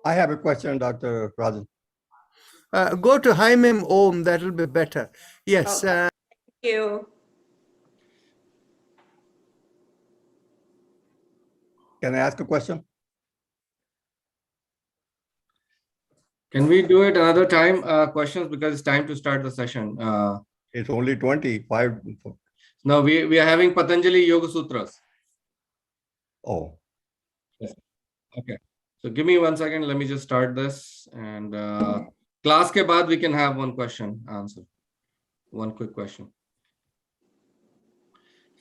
I have a question, Dr. Rajan. Go to Haimim Om, that will be better. Yes. Thank you. Can I ask a question? Can we do it another time? Questions, because it's time to start the session. It's only 25. Now we are having Patanjali Yoga Sutras. Oh, Yes. Okay. So give me 1 second. Let me just start this. And class ke baad we can have one question answer. One quick question.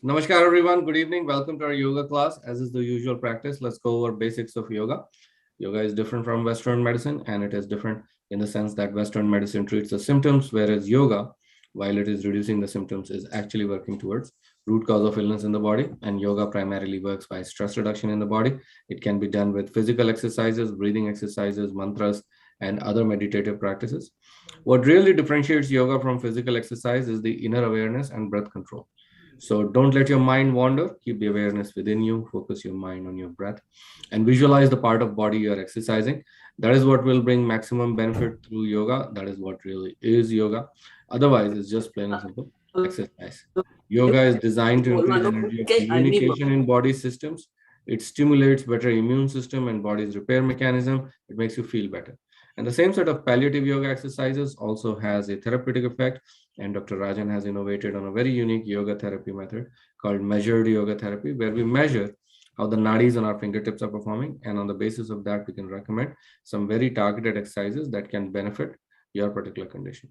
Namaskar, everyone. Good evening. Welcome to our yoga class. As is the usual practice, let's go over basics of yoga. Yoga is different from Western medicine, and it is different in the sense that Western medicine treats the symptoms, whereas yoga, while it is reducing the symptoms, is actually working towards root cause of illness in the body. And yoga primarily works by stress reduction in the body. It can be done with physical exercises, breathing exercises, mantras, and other meditative practices. What really differentiates yoga from physical exercise is the inner awareness and breath control. So don't let your mind wander. Keep the awareness within you. Focus your mind on your breath and visualize the part of body you are exercising. That is what will bring maximum benefit through yoga. That is what really is yoga. Otherwise, it's just plain and simple exercise. Yoga is designed to increase energy of communication in body systems. It stimulates better immune system and body's repair mechanism. It makes you feel better. And the same set of palliative yoga exercises also has a therapeutic effect. And Dr. Rajan has innovated on a very unique yoga therapy method called measured yoga therapy, where we measure how the nadis on our fingertips are performing. And on the basis of that, we can recommend some very targeted exercises that can benefit your particular condition.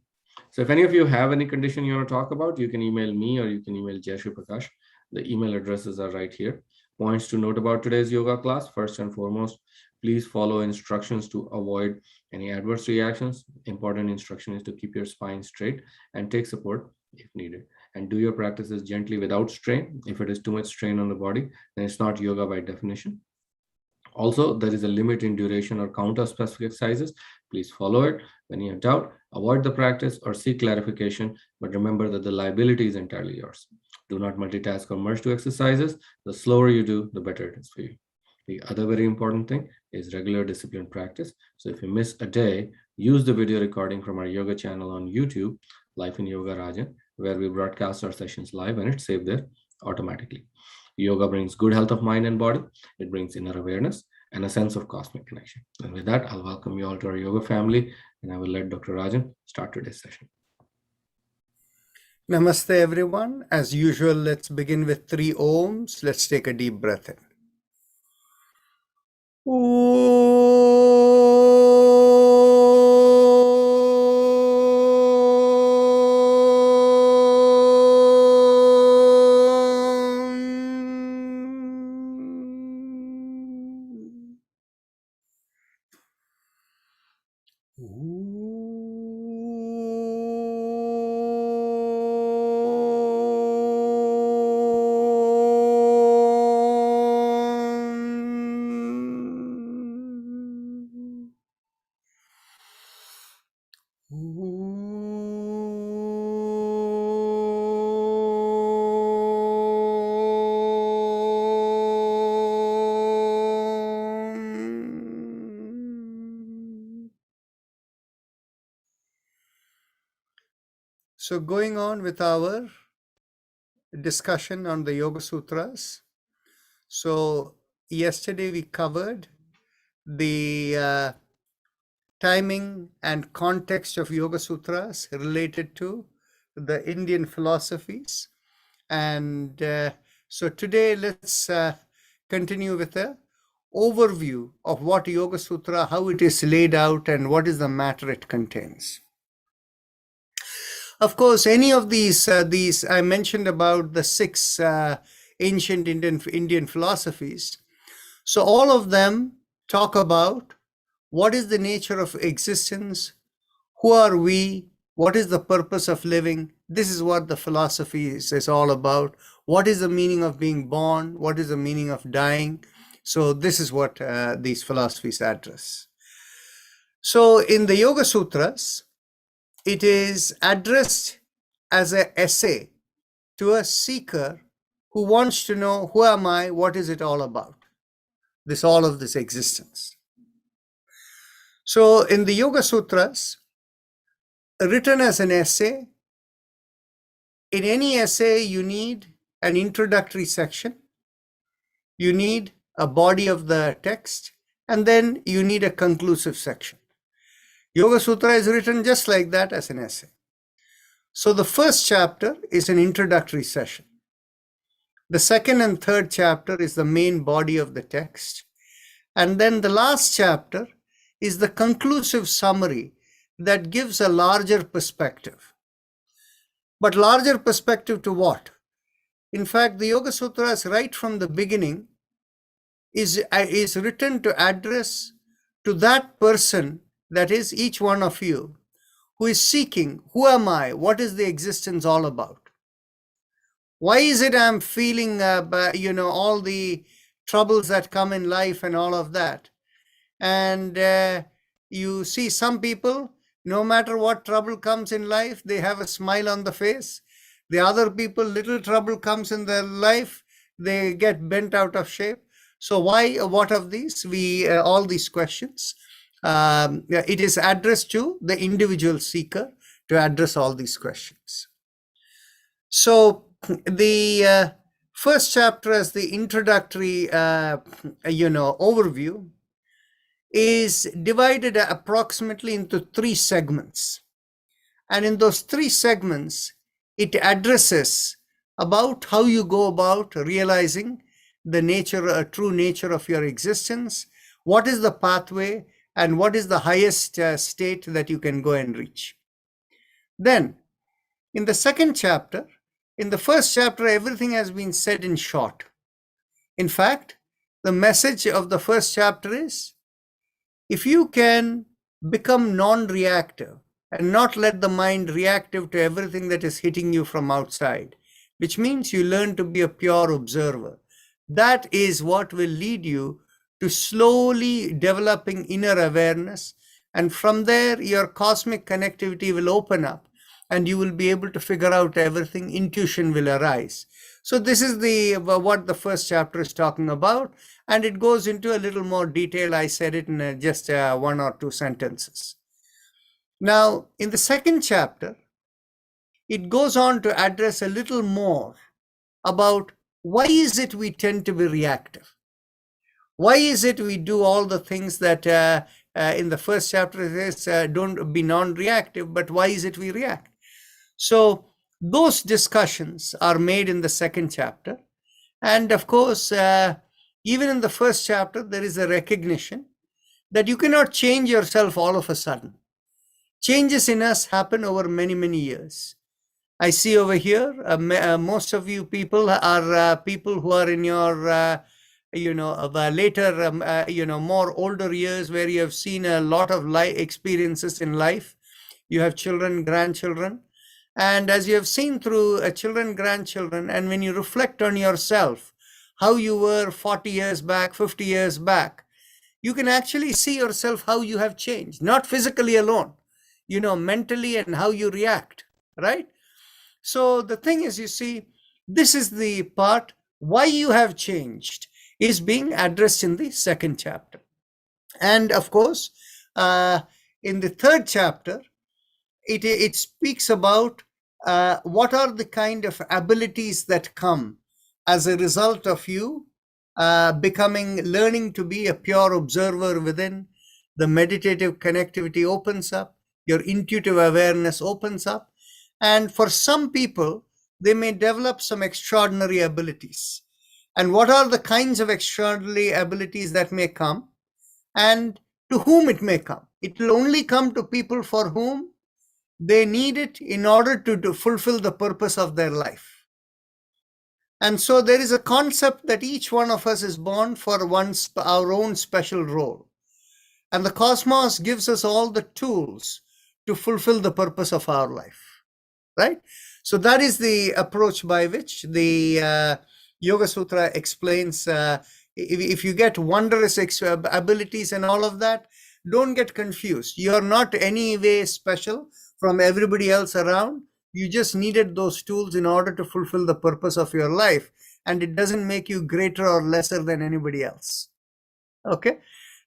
So if any of you have any condition you want to talk about, you can email me or you can email Jayshree Prakash. The email addresses are right here. Points to note about today's yoga class. First and foremost, please follow instructions to avoid any adverse reactions. Important instruction is to keep your spine straight and take support if needed. And do your practices gently without strain. If it is too much strain on the body, then it's not yoga by definition. Also, there is a limit in duration or count of specific exercises. Please follow it. When you have doubt, avoid the practice or seek clarification. But remember that the liability is entirely yours. Do not multitask or merge two exercises. The slower you do, the better it is for you. The other very important thing is regular disciplined practice. So if you miss a day, use the video recording from our yoga channel on YouTube, Life in Yoga Rajan, where we broadcast our sessions live and it's saved there automatically. Yoga brings good health of mind and body. It brings inner awareness and a sense of cosmic connection. And with that, I'll welcome you all to our yoga family, and I will let Dr. Rajan start today's session. Namaste, everyone. As usual, let's begin with 3 ohms. Let's take a deep breath in. So going on with our discussion on the Yoga Sutras. So yesterday we covered the timing and context of Yoga Sutras related to the Indian philosophies. And so today let's continue with a overview of what Yoga Sutra, how it is laid out, and what is the matter it contains. Of course, any of these I mentioned about the 6 ancient Indian philosophies. So all of them talk about what is the nature of existence, who are we, what is the purpose of living. This is what the philosophy is all about. What is the meaning of being born? What is the meaning of dying? So this is what these philosophies address. So in the Yoga Sutras, it is addressed as an essay to a seeker who wants to know, who am I? What is it all about? all of this existence. So in the Yoga Sutras, written as an essay, in any essay you need an introductory section, you need a body of the text, and then you need a conclusive section. Yoga Sutra is written just like that as an essay. So the first chapter is an introductory session. The second and third chapter is the main body of the text. And then the last chapter is the conclusive summary that gives a larger perspective. But larger perspective to what? In fact, the Yoga Sutras right from the beginning is written to address to that person, that is each one of you, who is seeking, who am I? What is the existence all about? Why is it I'm feeling, all the troubles that come in life and all of that? And you see some people, no matter what trouble comes in life, they have a smile on the face. The other people, little trouble comes in their life, they get bent out of shape. So why, what of these? All these questions. It is addressed to the individual seeker to address all these questions. So the first chapter, as the introductory, overview, is divided approximately into 3 segments. And in those 3 segments, it addresses about how you go about realizing the nature, true nature of your existence, what is the pathway, and what is the highest state that you can go and reach. Then, in the second chapter, in the first chapter, everything has been said in short. In fact, the message of the first chapter is, if you can become non-reactive and not let the mind reactive to everything that is hitting you from outside, which means you learn to be a pure observer, that is what will lead you to slowly developing inner awareness. And from there, your cosmic connectivity will open up and you will be able to figure out everything. Intuition will arise. So this is what the first chapter is talking about. And it goes into a little more detail. I said it in just 1 or 2 sentences. Now, in the second chapter, it goes on to address a little more about why is it we tend to be reactive? Why is it we do all the things that in the first chapter it says don't be non-reactive, but why is it we react? So those discussions are made in the second chapter. And of course, even in the first chapter, there is a recognition that you cannot change yourself all of a sudden. Changes in us happen over many, many years. I see over here, most of you people are people who are in your, later, more older years, where you have seen a lot of life experiences in life. You have children, grandchildren. And as you have seen through children, grandchildren, and when you reflect on yourself, how you were 40 years back, 50 years back, you can actually see yourself how you have changed, not physically alone, mentally and how you react, right? So the thing is, you see, this is the part, why you have changed, is being addressed in the second chapter. And of course, in the third chapter, it speaks about what are the kind of abilities that come as a result of you learning to be a pure observer within. The meditative connectivity opens up, your intuitive awareness opens up. And for some people, they may develop some extraordinary abilities. And what are the kinds of extraordinary abilities that may come, and to whom it may come? It will only come to people for whom they need it in order to fulfill the purpose of their life. And so there is a concept that each one of us is born for our own special role. And the cosmos gives us all the tools to fulfill the purpose of our life. Right? So that is the approach by which the Yoga Sutra explains, if you get wondrous abilities and all of that, don't get confused. You're not any way special from everybody else around. You just needed those tools in order to fulfill the purpose of your life. And it doesn't make you greater or lesser than anybody else. Okay,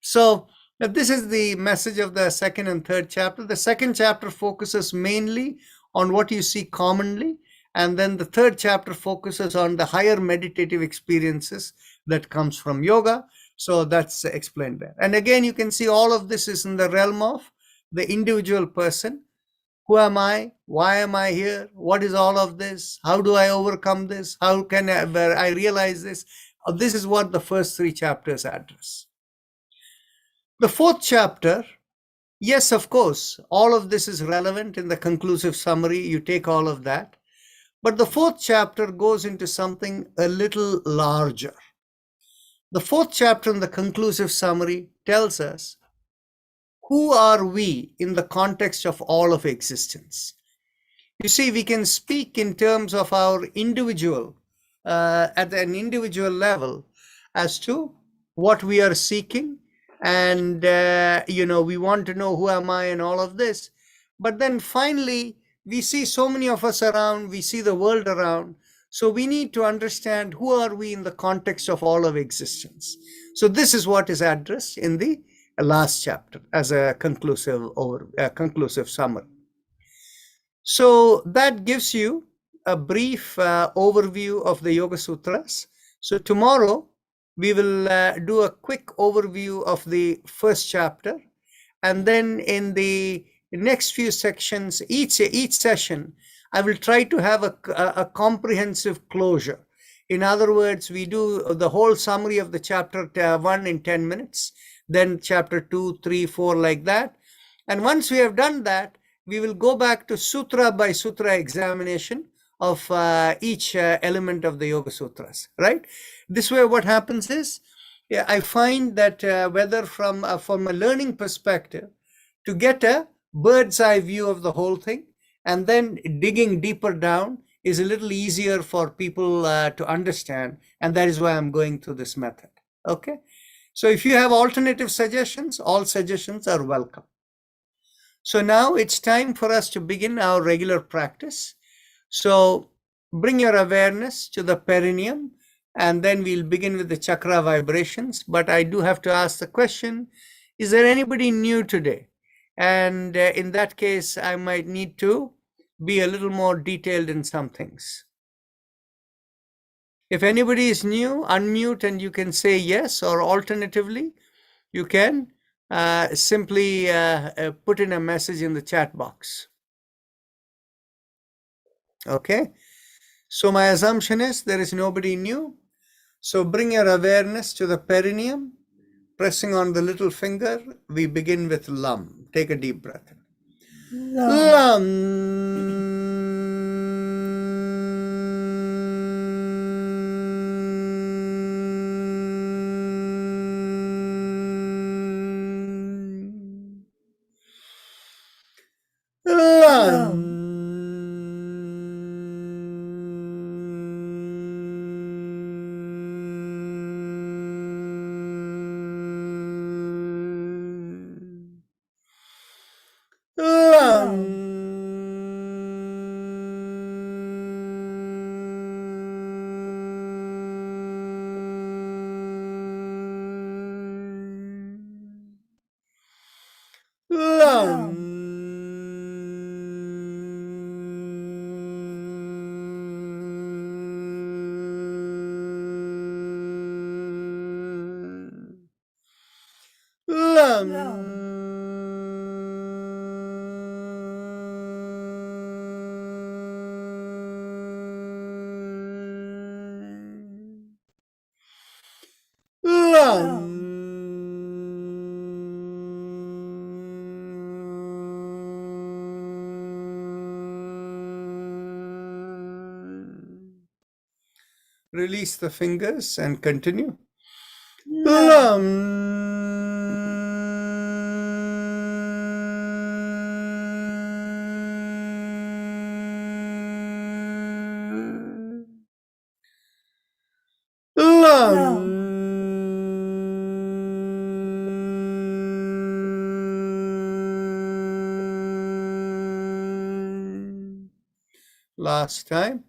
so this is the message of the second and third chapter. The second chapter focuses mainly on what you see commonly, and then the third chapter focuses on the higher meditative experiences that comes from yoga. So that's explained there. And again, you can see all of this is in the realm of the individual person. Who am I? Why am I here? What is all of this? How do I overcome this? How can I realize this? This is what the first three chapters address. The fourth chapter, yes, of course, all of this is relevant in the conclusive summary. You take all of that. But the fourth chapter goes into something a little larger. The fourth chapter in the conclusive summary tells us, who are we in the context of all of existence? You see, we can speak in terms of our individual, at an individual level, as to what we are seeking. And, we want to know who am I and all of this. But then finally, we see so many of us around, we see the world around. So we need to understand who are we in the context of all of existence. So this is what is addressed in the last chapter as a conclusive summary. So that gives you a brief overview of the Yoga Sutras. So tomorrow we will do a quick overview of the first chapter, and then in the next few sections, each session, I will try to have a comprehensive closure. In other words, we do the whole summary of the chapter 1 in 10 minutes, then chapter 2, 3, 4, like that. And once we have done that, we will go back to sutra by sutra examination of each element of the Yoga Sutras, right? This way what happens is, I find that whether from a learning perspective, to get a bird's eye view of the whole thing, and then digging deeper down is a little easier for people to understand. And that is why I'm going through this method, okay? So if you have alternative suggestions, all suggestions are welcome. So now it's time for us to begin our regular practice. So bring your awareness to the perineum, and then we'll begin with the chakra vibrations. But I do have to ask the question, is there anybody new today? And in that case, I might need to be a little more detailed in some things. If anybody is new, unmute and you can say yes, or alternatively, you can simply put in a message in the chat box. Okay, so my assumption is there is nobody new. So bring your awareness to the perineum, pressing on the little finger. We begin with Lam. Take a deep breath. Lam. Release the fingers and continue. Last time.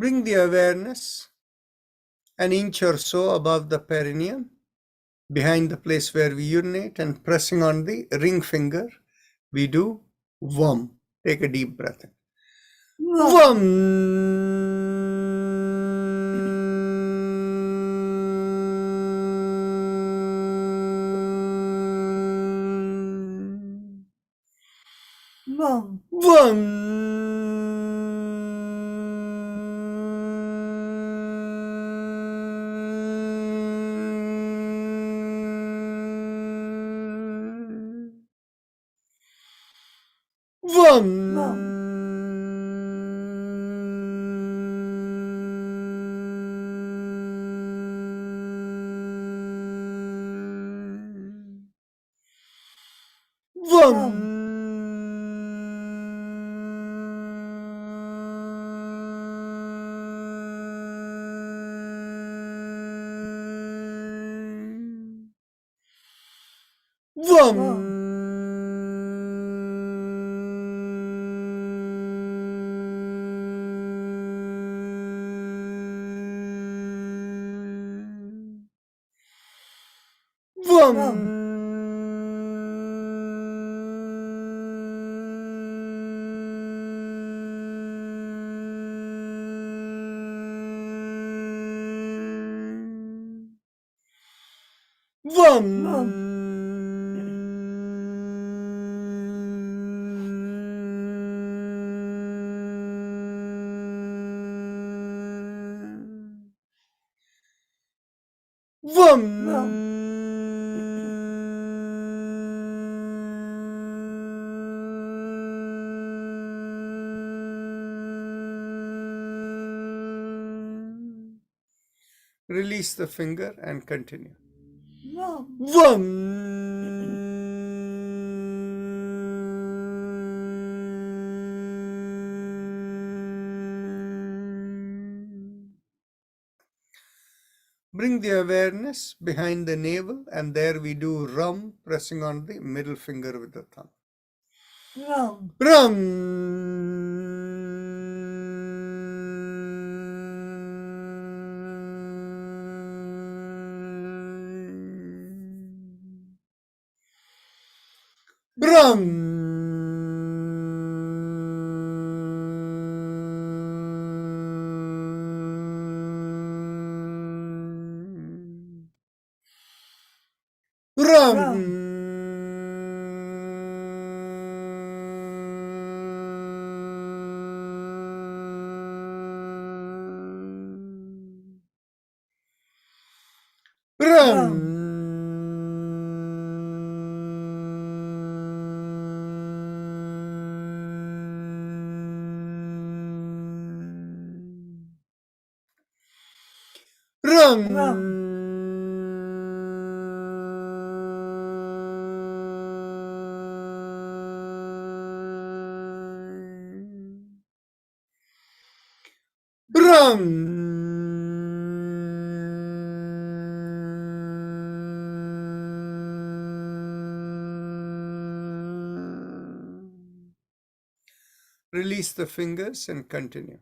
Bring the awareness an inch or so above the perineum, behind the place where we urinate, and pressing on the ring finger, we do VUM. Take a deep breath in. VUM. Release the finger and continue. Bring the awareness behind the navel, and there we do rum, pressing on the middle finger with the thumb. Rum. Release the fingers and continue.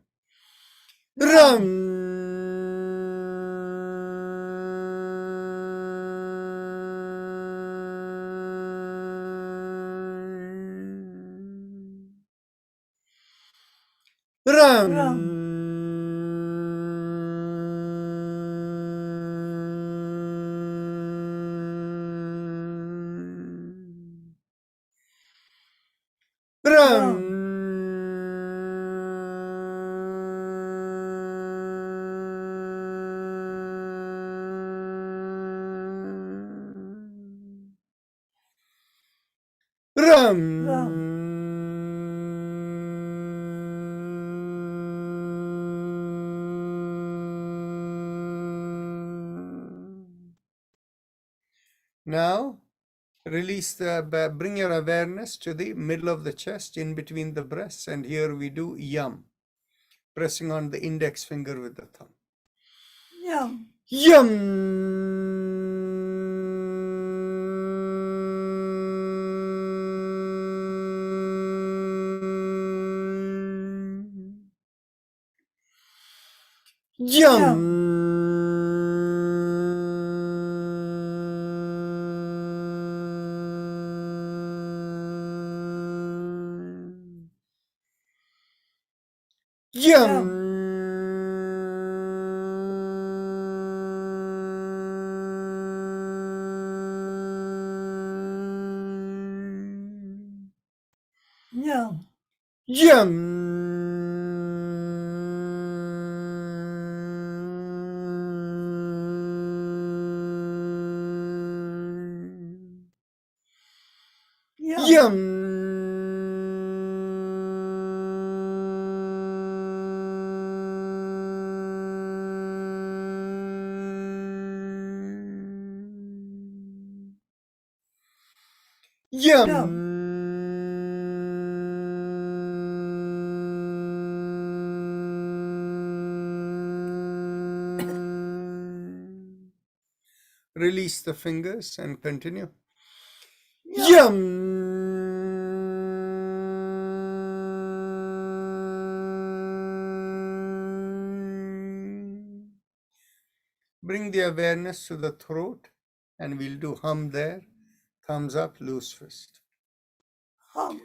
Now, bring your awareness to the middle of the chest, in between the breasts, and here we do yum, pressing on the index finger with the thumb. Yum. Release the fingers and continue. Bring the awareness to the throat, and we'll do hum there. Thumbs up, loose fist. Hum.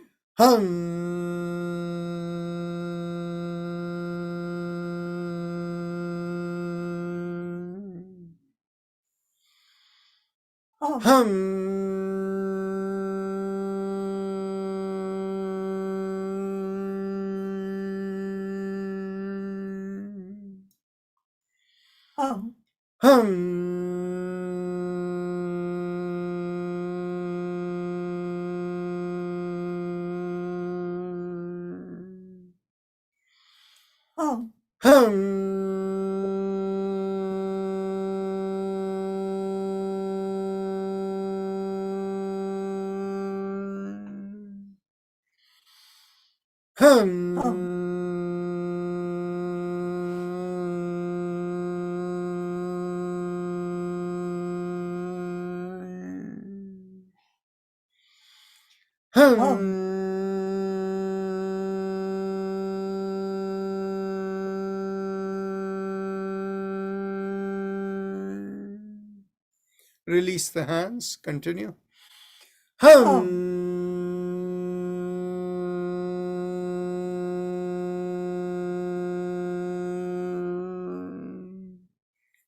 Release the hands. Continue.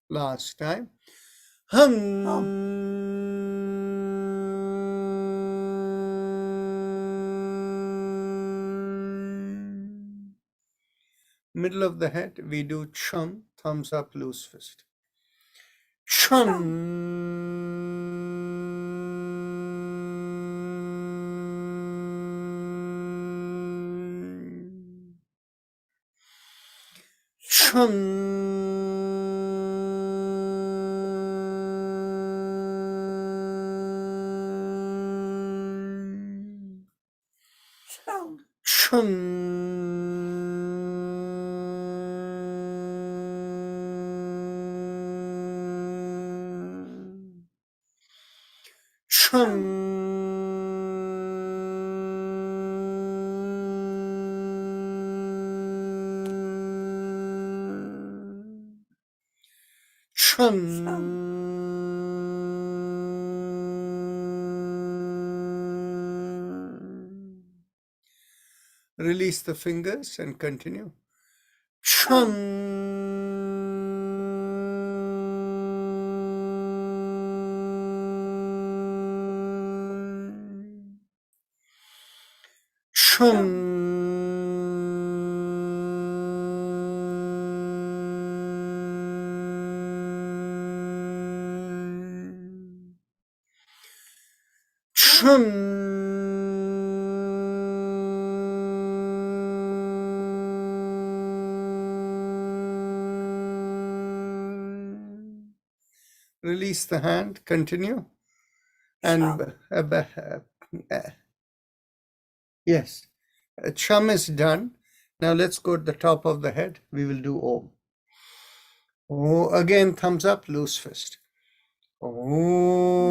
Last time. Middle of the head, we do chum, thumbs up, loose fist. Release the fingers and continue. Release the hand, continue. And yes, chum is done. Now let's go to the top of the head. We will do Om. Oh, again, thumbs up, loose fist. Om.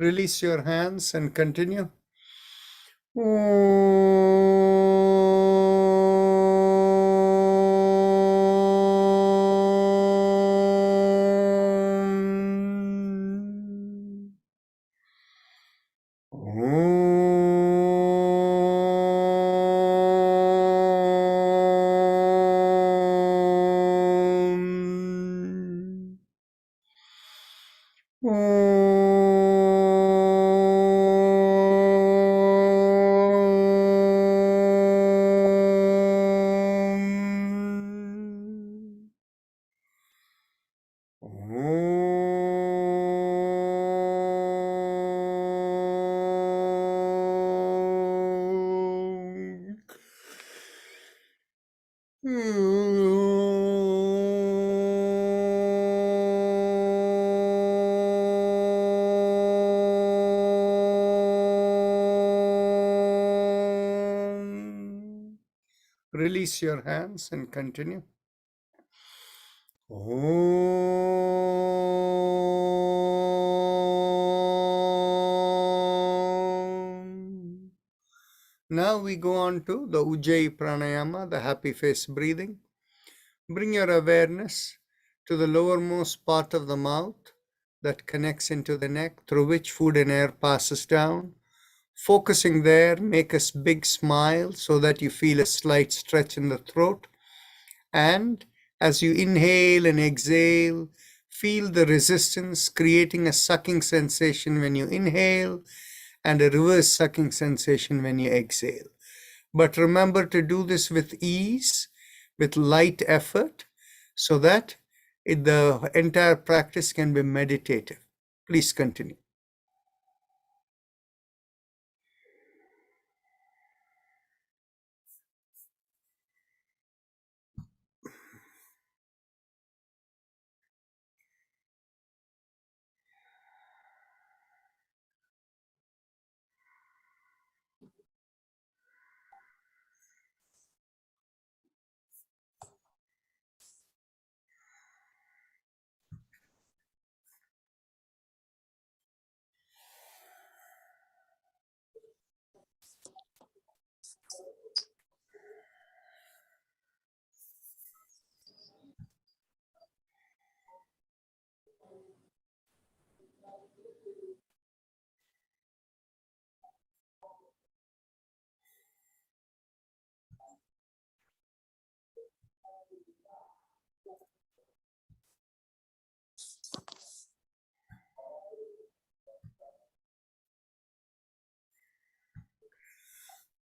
Release your hands and continue. Release your hands and continue. Now we go on to the Ujjayi Pranayama, the happy face breathing. Bring your awareness to the lowermost part of the mouth that connects into the neck, through which food and air passes down. Focusing there, make a big smile so that you feel a slight stretch in the throat. And as you inhale and exhale, feel the resistance, creating a sucking sensation when you inhale and a reverse sucking sensation when you exhale. But remember to do this with ease, with light effort, so that the entire practice can be meditative. Please continue.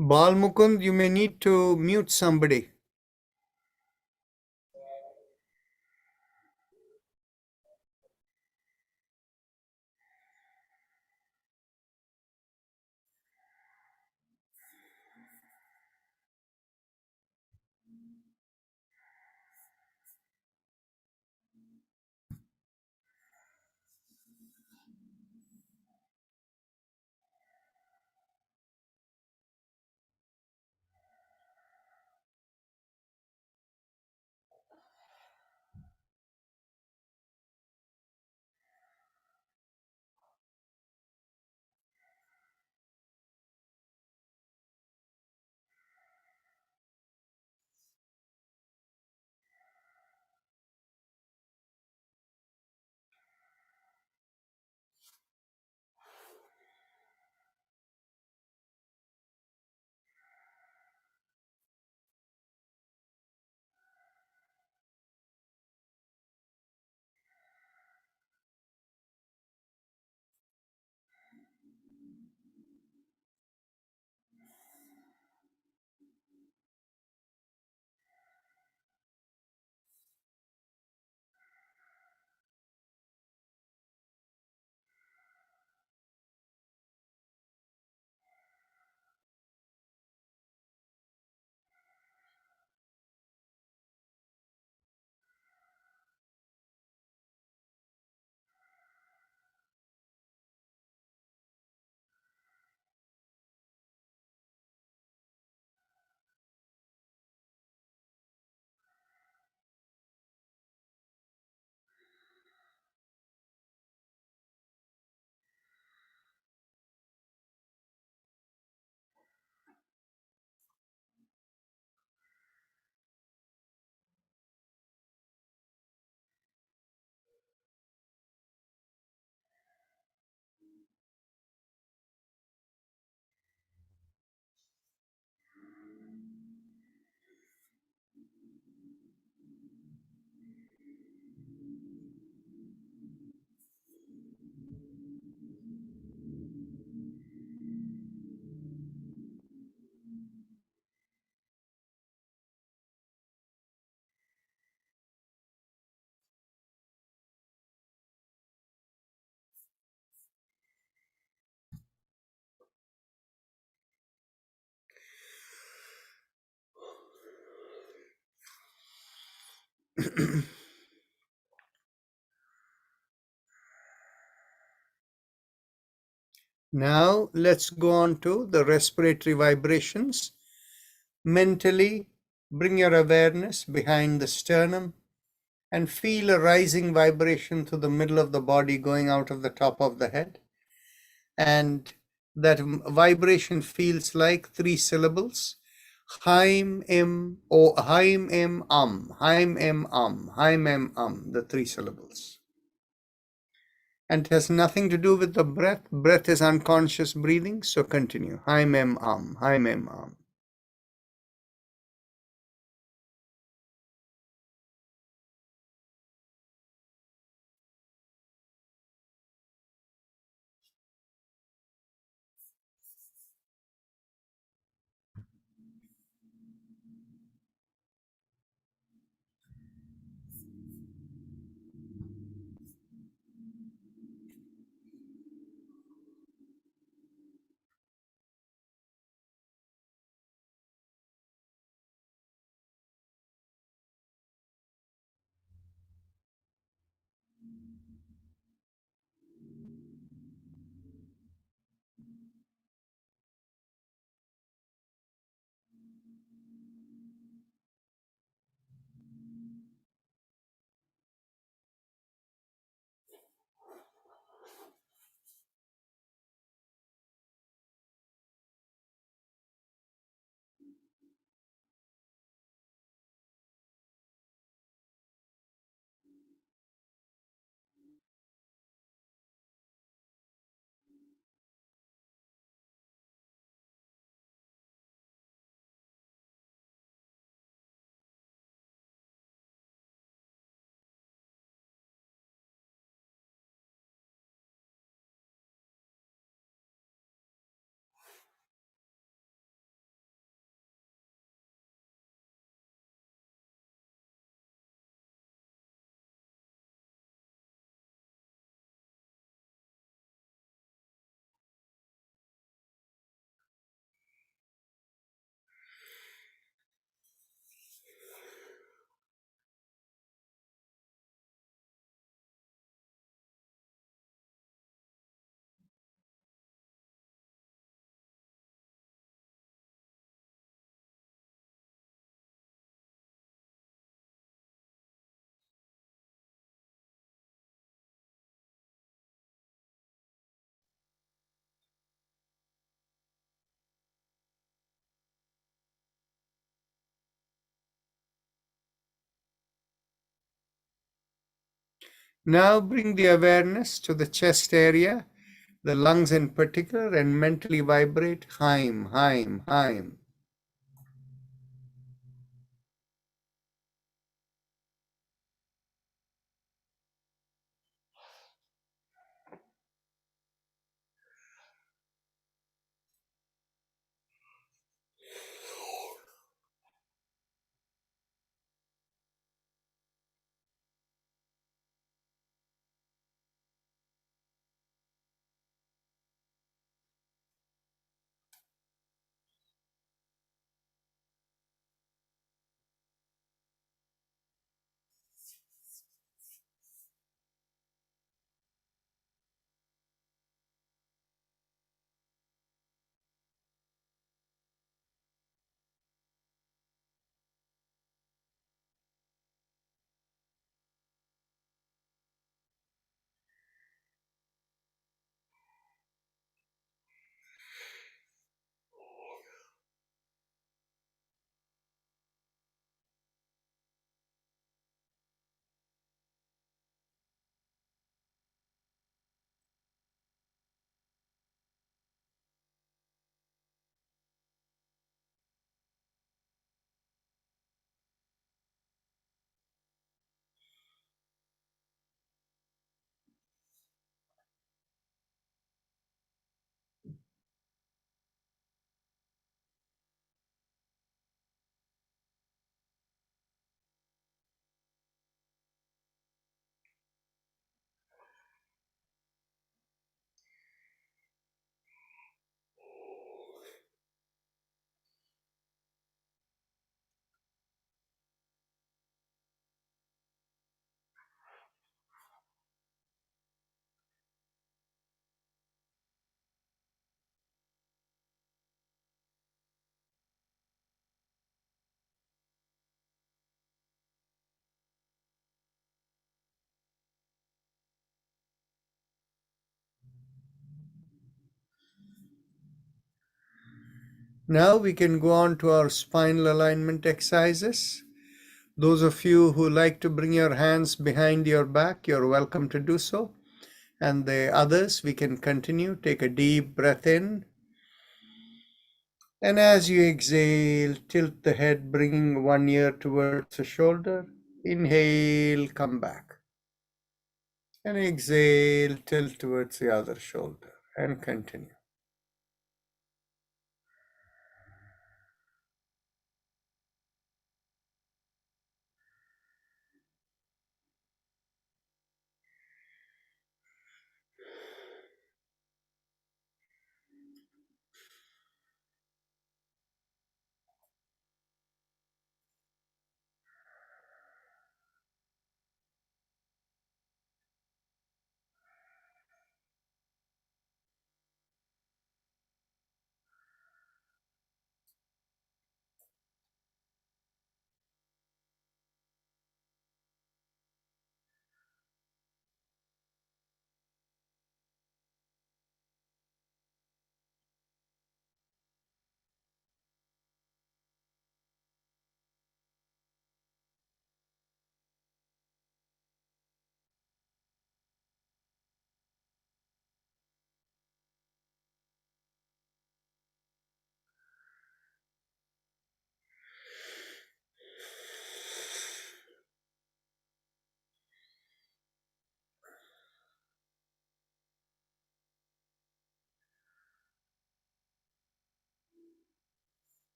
Bal Mukund, you may need to mute somebody. Now let's go on to the respiratory vibrations. Mentally bring your awareness behind the sternum and feel a rising vibration to the middle of the body going out of the top of the head. And that vibration feels like 3 syllables. Haim em o haim em haim em haim em the 3 syllables. And it has nothing to do with the breath. Breath is unconscious breathing, so continue. Haim em haim em Now bring the awareness to the chest area, the lungs in particular, and mentally vibrate haim. Now we can go on to our spinal alignment exercises. Those of you who like to bring your hands behind your back, you're welcome to do so. And the others, we can continue. Take a deep breath in. And as you exhale, tilt the head, bringing one ear towards the shoulder. Inhale, come back. And exhale, tilt towards the other shoulder and continue.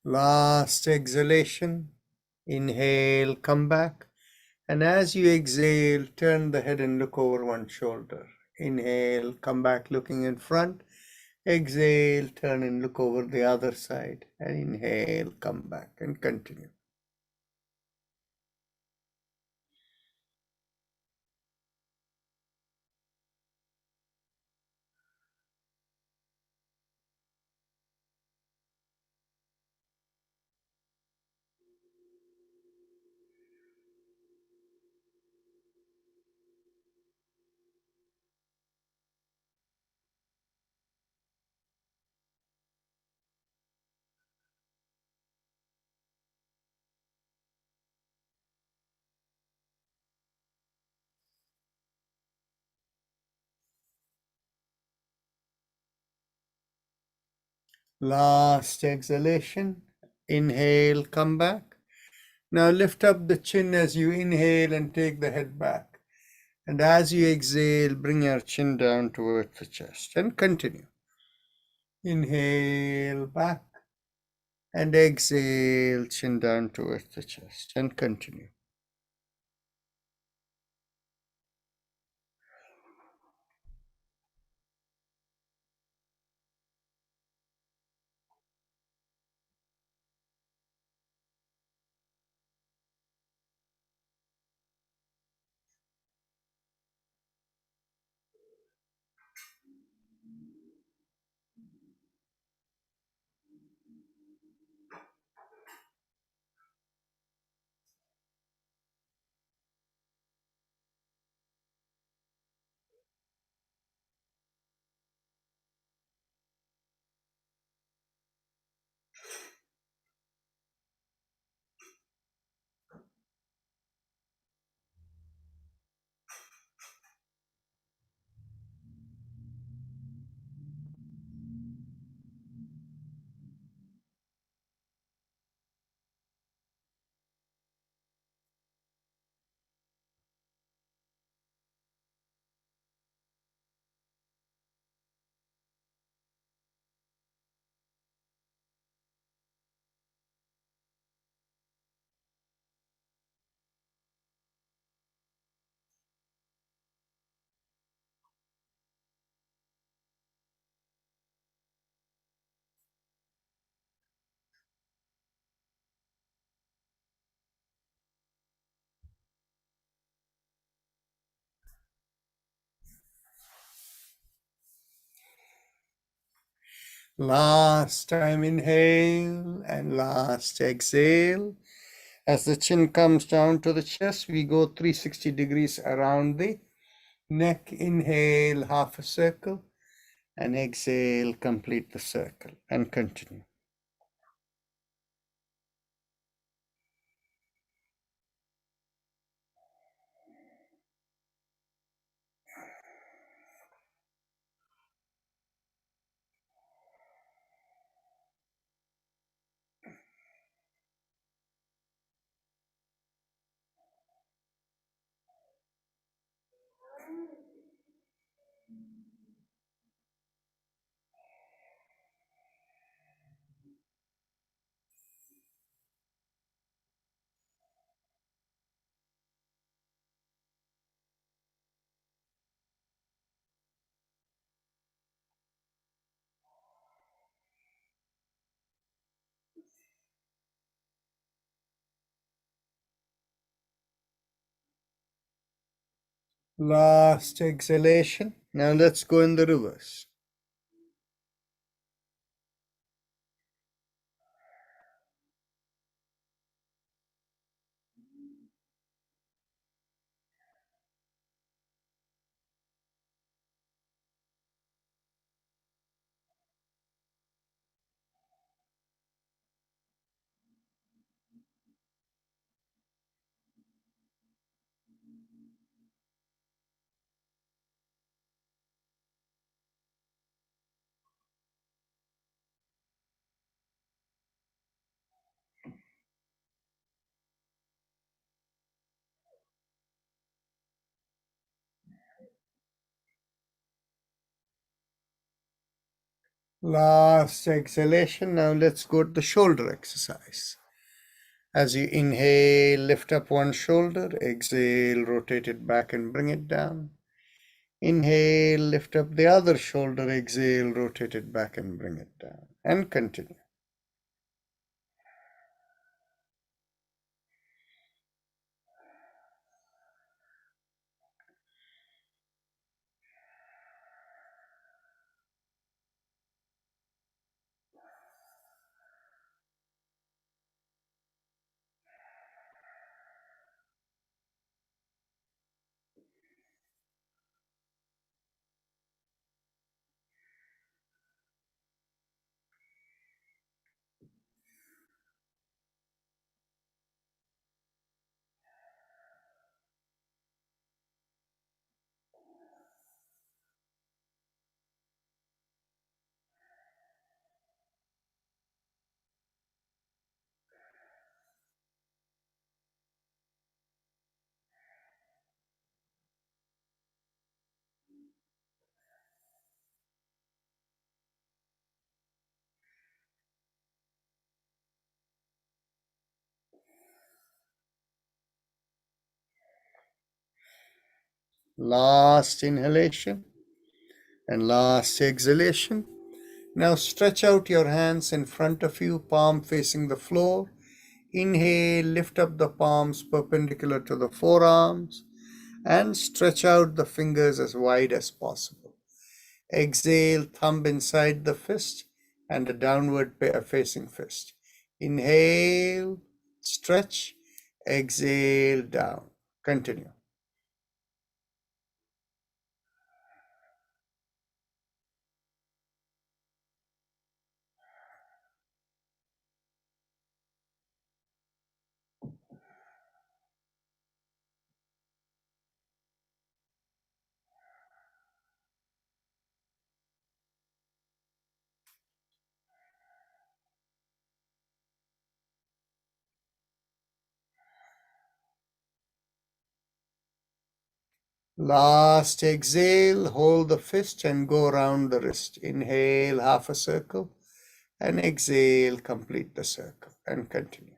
Last exhalation. Inhale, come back. And as you exhale, turn the head and look over one shoulder. Inhale, come back looking in front. Exhale, turn and look over the other side. And inhale, come back and continue. Last exhalation. Inhale, come back. Now lift up the chin as you inhale and take the head back. And as you exhale, bring your chin down towards the chest and continue. Inhale back and exhale, chin down towards the chest and continue. Last time inhale and last exhale. As the chin comes down to the chest, we go 360 degrees around the neck. Inhale, half a circle. And exhale, complete the circle and continue. Last exhalation. Now let's go in the reverse. Last exhalation. Now let's go to the shoulder exercise. As you inhale, lift up one shoulder. Exhale, rotate it back and bring it down. Inhale, lift up the other shoulder. Exhale, rotate it back and bring it down. And continue. Last inhalation and last exhalation. Now stretch out your hands in front of you, palm facing the floor. Inhale, lift up the palms perpendicular to the forearms and stretch out the fingers as wide as possible. Exhale, thumb inside the fist and a downward facing fist. Inhale, stretch, exhale, down. Continue. Last exhale, hold the fist and go around the wrist. Inhale, half a circle, and exhale, complete the circle and continue.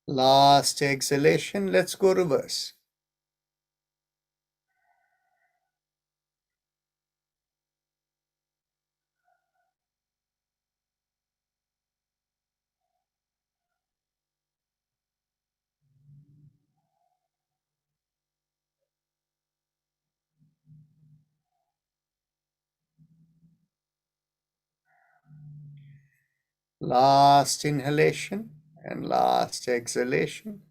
Last exhalation. Let's go reverse. Last inhalation and last exhalation.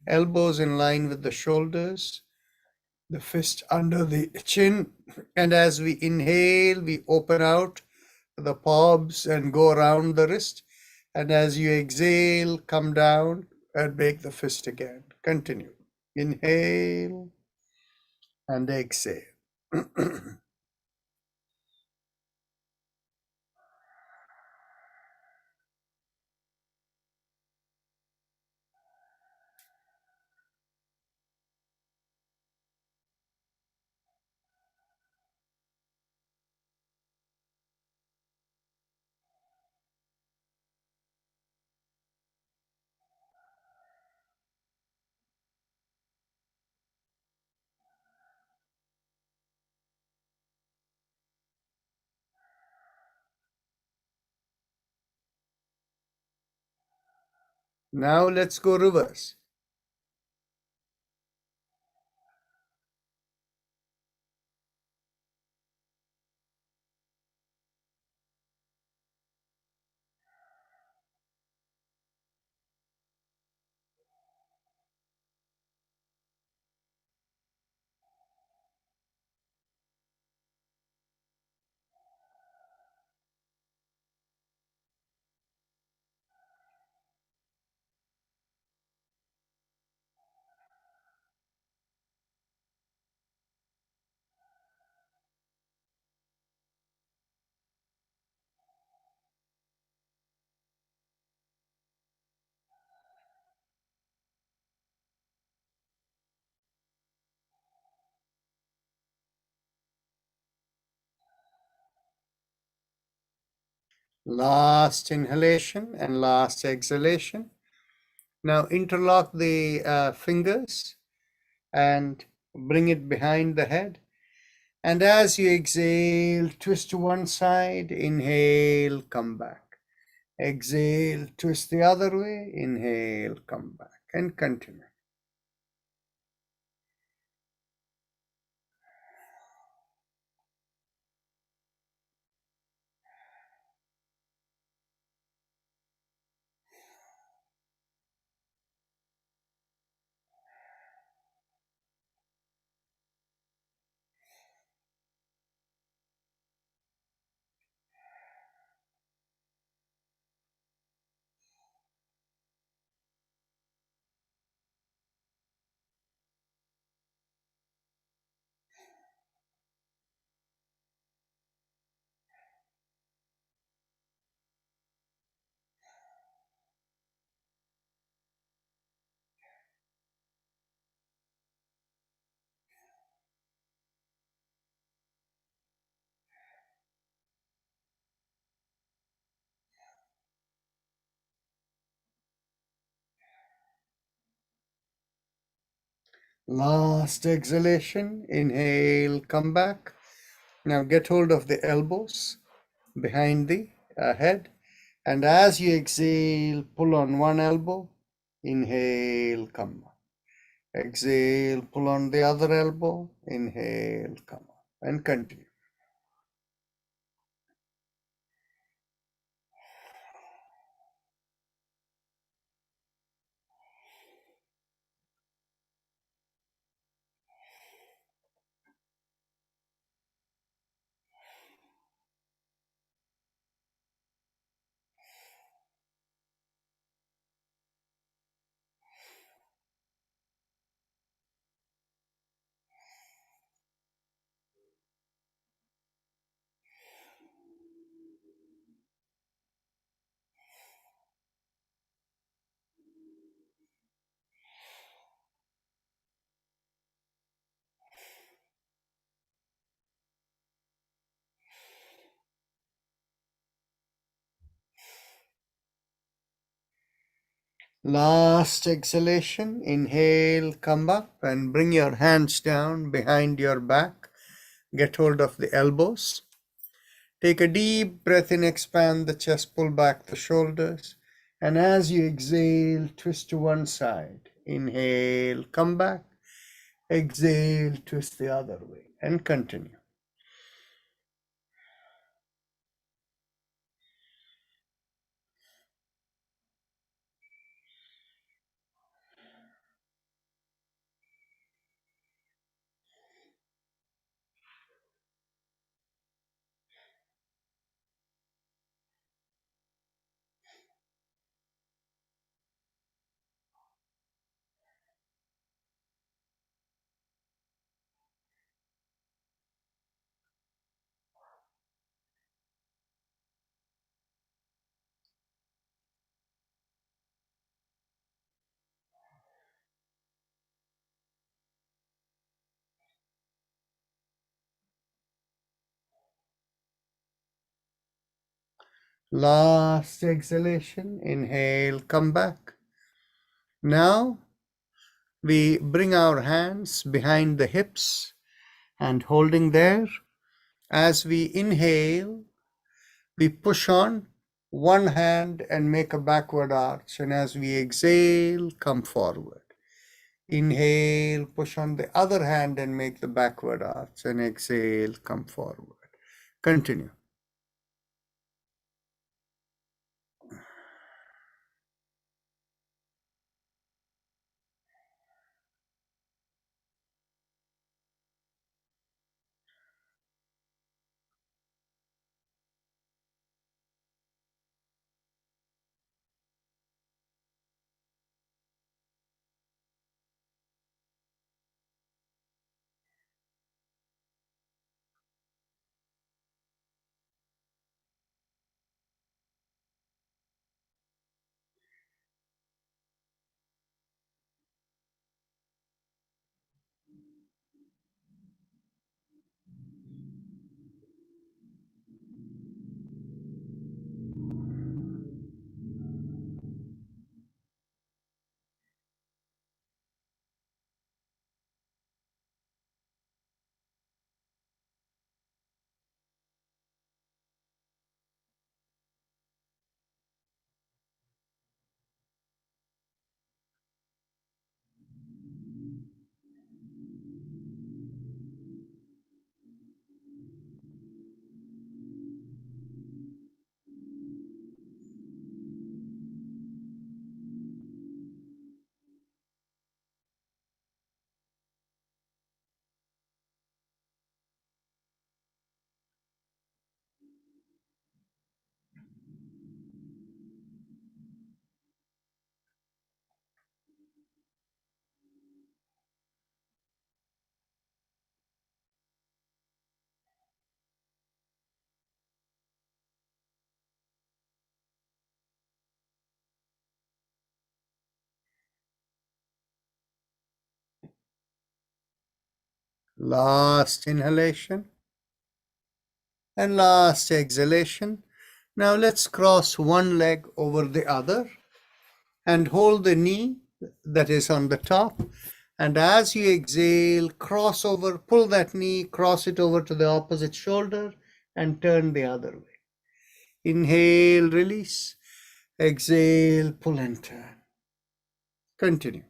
Elbows in line with the shoulders, the fist under the chin. And as we inhale, we open out the palms and go around the wrist. And as you exhale, come down and make the fist again. Continue. Inhale and exhale. Now let's go reverse. Last inhalation and last exhalation. Now interlock the fingers and bring it behind the head. And as you exhale, twist to one side, inhale, come back. Exhale, twist the other way, inhale, come back, and continue. Last exhalation, inhale, come back. Now get hold of the elbows behind the head. And as you exhale, pull on one elbow, inhale, come up. Exhale, pull on the other elbow, inhale, come up, and continue. Last exhalation, inhale, come up and bring your hands down behind your back. Get hold of the elbows. Take a deep breath in, expand the chest, pull back the shoulders. And as you exhale, twist to one side. Inhale, come back. Exhale, twist the other way and continue. Last exhalation, inhale, come back. Now we bring our hands behind the hips and holding there. As we inhale, we push on one hand and make a backward arch. And as we exhale, come forward. Inhale, push on the other hand and make the backward arch. And exhale, come forward. Continue. Last inhalation and last exhalation. Now let's cross one leg over the other and hold the knee that is on the top. And as you exhale, cross over, pull that knee, cross it over to the opposite shoulder and turn the other way. Inhale, release. Exhale, pull and turn. Continue.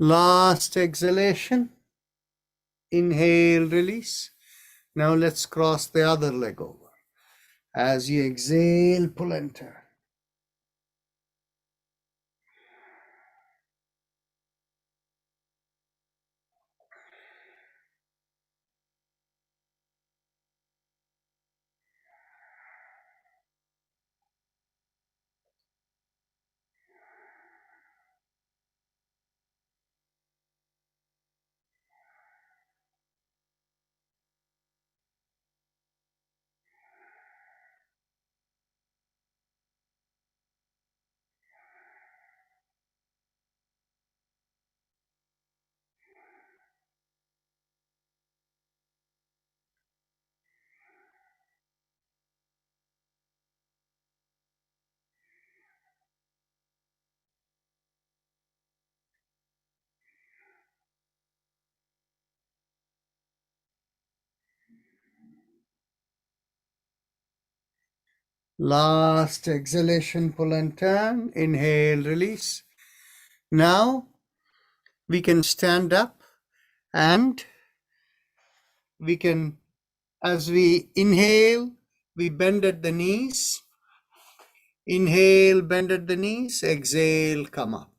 Last exhalation. Inhale, release. Now let's cross the other leg over. As you exhale, pull and turn. Last exhalation, pull and turn. Inhale, release. Now we can stand up and we can, as we inhale, we bend at the knees. Inhale, bend at the knees. Exhale, come up.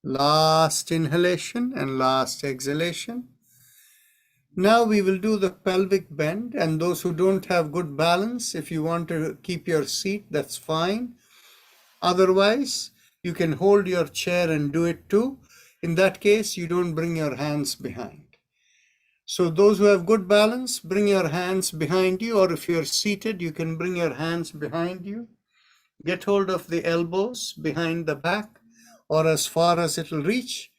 Last inhalation and last exhalation. Now we will do the pelvic bend, and those who don't have good balance, if you want to keep your seat, that's fine. Otherwise, you can hold your chair and do it too. In that case, you don't bring your hands behind. So those who have good balance, bring your hands behind you, or if you're seated, you can bring your hands behind you. Get hold of the elbows behind the back or as far as it'll reach.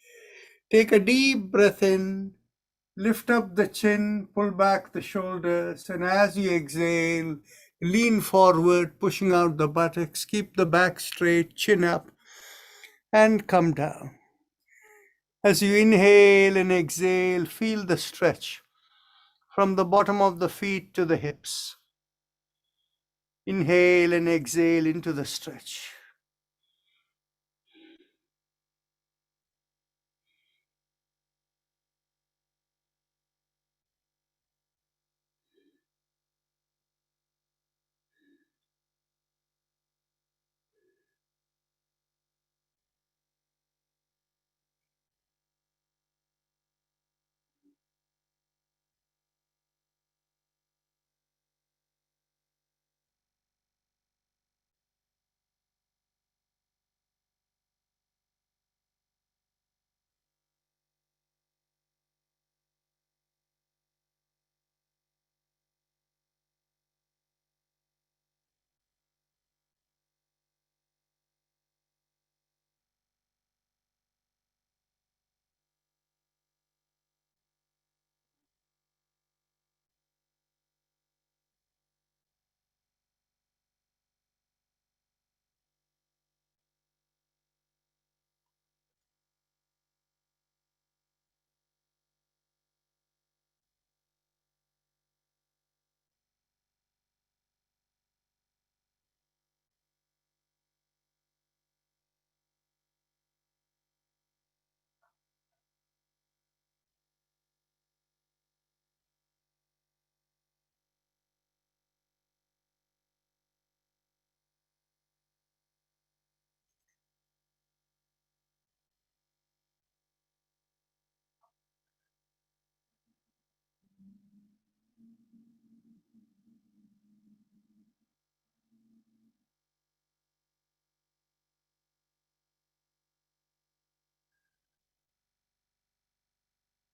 Take a deep breath in, lift up the chin, pull back the shoulders, and as you exhale, lean forward, pushing out the buttocks, keep the back straight, chin up, and come down. As you inhale and exhale, feel the stretch from the bottom of the feet to the hips. Inhale and exhale into the stretch.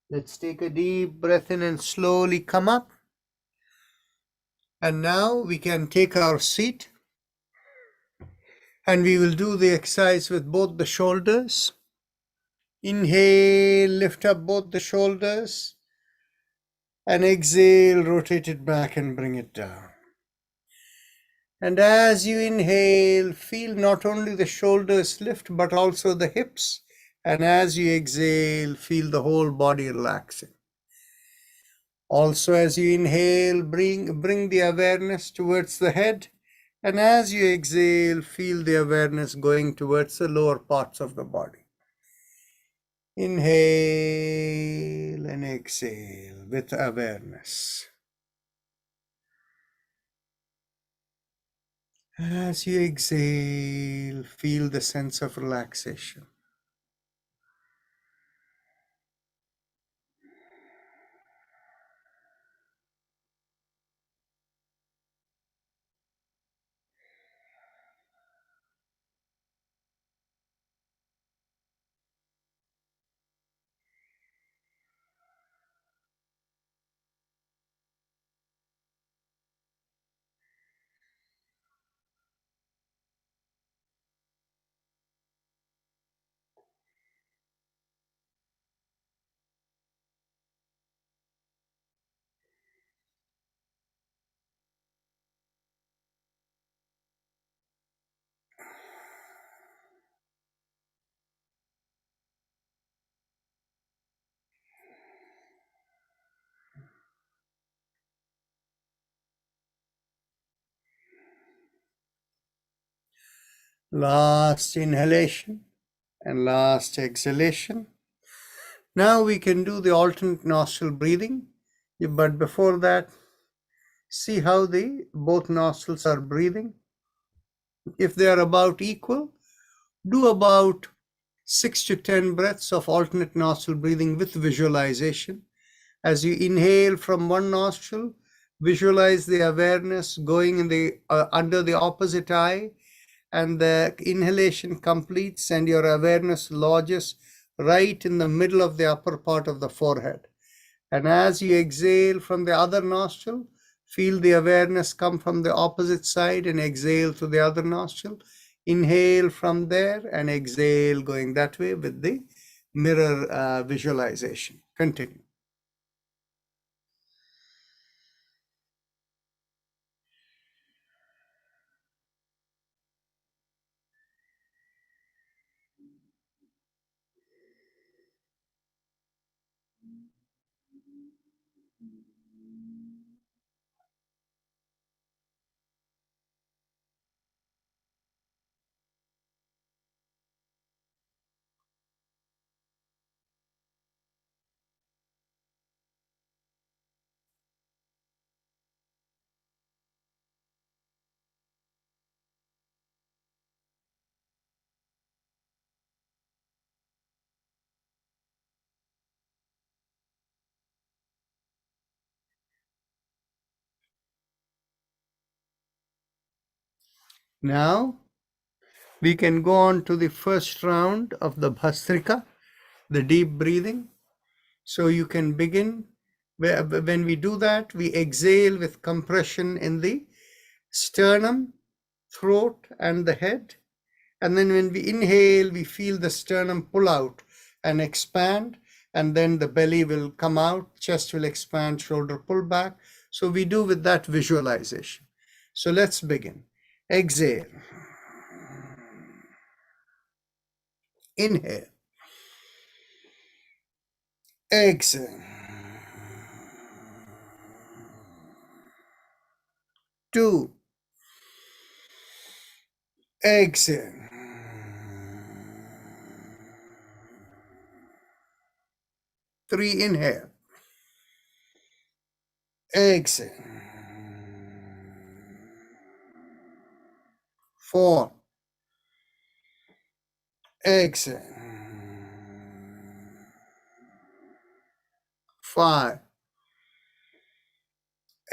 Let's take a deep breath in and slowly come up. And now we can take our seat and we will do the exercise with both the shoulders. Inhale, lift up both the shoulders, and exhale, rotate it back and bring it down. And as you inhale, feel not only the shoulders lift, but also the hips. And as you exhale, feel the whole body relaxing. Also, as you inhale, bring the awareness towards the head. And as you exhale, feel the awareness going towards the lower parts of the body. Inhale and exhale with awareness. As you exhale, feel the sense of relaxation. Last inhalation and last exhalation. Now we can do the alternate nostril breathing, but before that, see how both nostrils are breathing. If they are about equal, do about 6 to 10 breaths of alternate nostril breathing with visualization. As you inhale from one nostril, visualize the awareness going in the under the opposite eye, and the inhalation completes and your awareness lodges right in the middle of the upper part of the forehead. And as you exhale from the other nostril, feel the awareness come from the opposite side and exhale to the other nostril. Inhale from there and exhale going that way with the mirror visualization. Continue. Now we can go on to the first round of the Bhastrika, the deep breathing. So you can begin. When we do that, we exhale with compression in the sternum, throat, and the head. And then when we inhale, we feel the sternum pull out and expand, and then the belly will come out, chest will expand, shoulder pull back. So we do with that visualization. So let's begin. Exhale. Inhale. Exhale. 2. Exhale. 3. Inhale. Exhale. 4. Exhale. 5.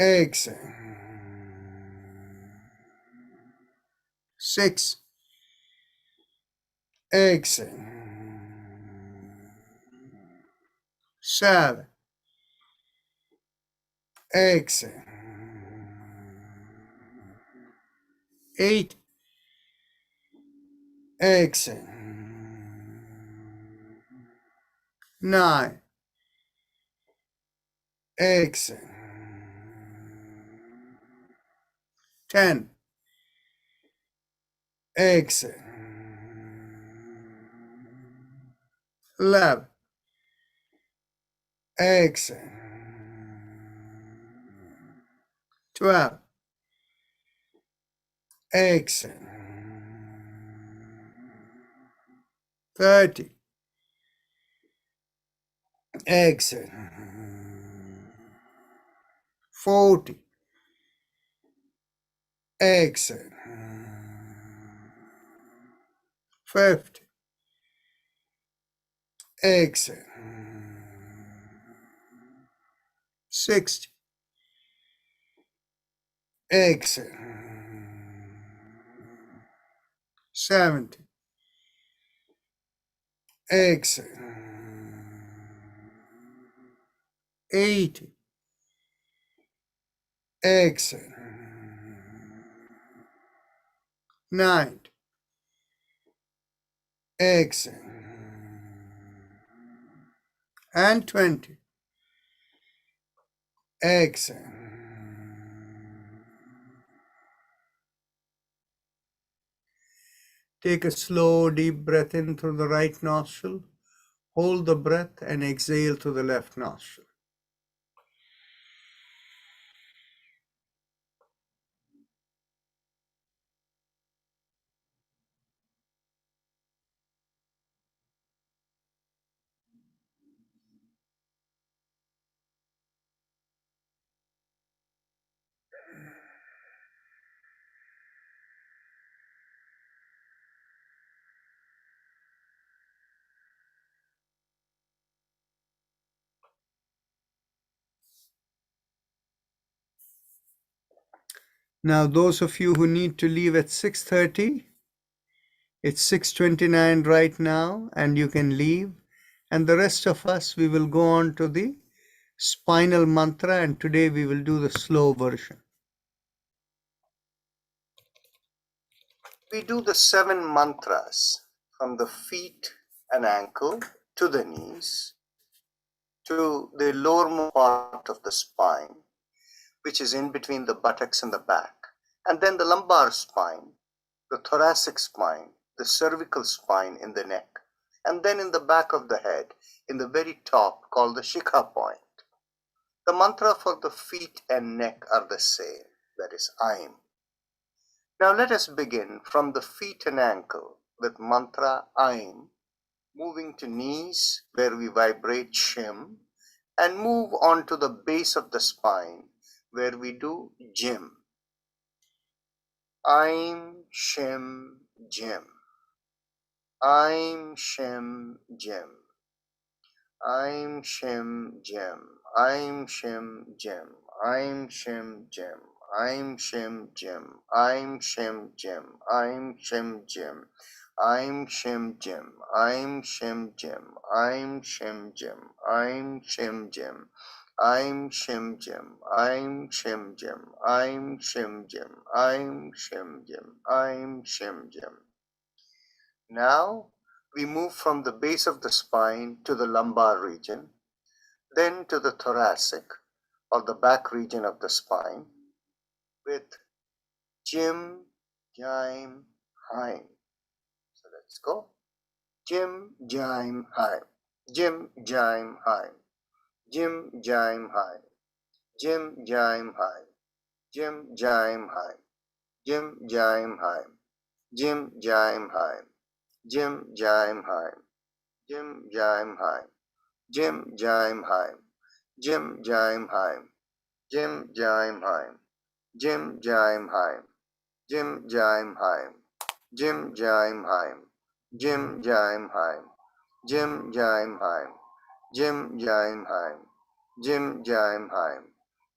exhale. 6, exhale. 7, exhale. 8, exhale. 9, exhale. 10, exhale. 11, exhale. 12, exhale. 30, exhale. 40, exhale. 50, exhale. 60, exhale. 70, exhale. 80, exhale. 90, exhale. And 20, exhale. Take a slow, deep breath in through the right nostril. Hold the breath and exhale through the left nostril. Now, those of you who need to leave at 6:30, it's 6:29 right now, and you can leave. And the rest of us, we will go on to the Spinal Mantra, and today we will do the slow version. We do the 7 mantras from the feet and ankle to the knees to the lowermost part of the spine, which is in between the buttocks and the back, and then the lumbar spine, the thoracic spine, the cervical spine in the neck, and then in the back of the head, in the very top, called the Shikha point. The mantra for the feet and neck are the same, that is Aim. Now let us begin from the feet and ankle with mantra Aim, moving to knees where we vibrate Shim, and move on to the base of the spine where we do Jim. Aim, Shim, Jim. Aim, Shim, Jim. Aim, Shim, Jim. Aim, Shim, Jim. Aim, Shim, Jim. Aim, Shim, Jim. Aim, Shim, Jim. Aim, Shim, Jim. Aim, Shim, Jim. Aim, Shim, Jim. Aim, Shim, Jim. Aim, Shim, Jim. Aim, Shim, Jim. Aim, Shim, Jim. Aim, Shim, Jim. Aim, Shim, Jim. Aim, Shim, Jim. Now we move from the base of the spine to the lumbar region, then to the thoracic or the back region of the spine with Jim, Jaim, Haim. So let's go. Jim, Jaim, Haim. Jim, Jaim, Haim. Jim, Jaim, Haim. Jim, Jaim, Haim. Jim, Jaim, Haim. Jim, Jaim, Haim. Jim, Jaim, Haim. Jim, Jaim, Haim. Jim, Jaim, Haim. Jim, Jaim, Haim. Jim, Jaim, Haim. Jim, Jaim, Haim. Jim, Jaim, Haim. Jim, Jaim, Haim. Jim, Jaim, Haim. Jim, Jaim, Haim. Jim, Jaim, Haim. Jim, Jaim, Haim. Jim, Jaim, Haim.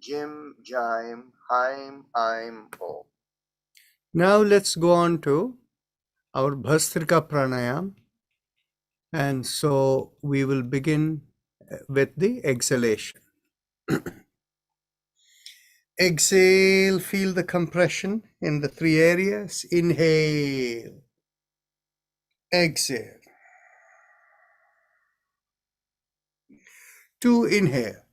Jim, Jime, Haim, Aim, Ho. Now let's go on to our Bhastrika Pranayama. And so we will begin with the exhalation. Exhale, feel the compression in the three areas. Inhale, exhale. 2, inhale,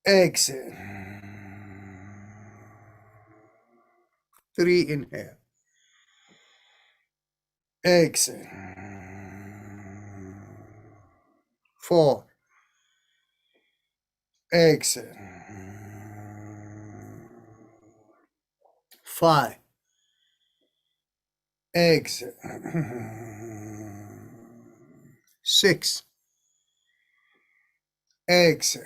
exhale. 3, inhale, exhale. 4, exhale. 5, exhale. 6, exhale.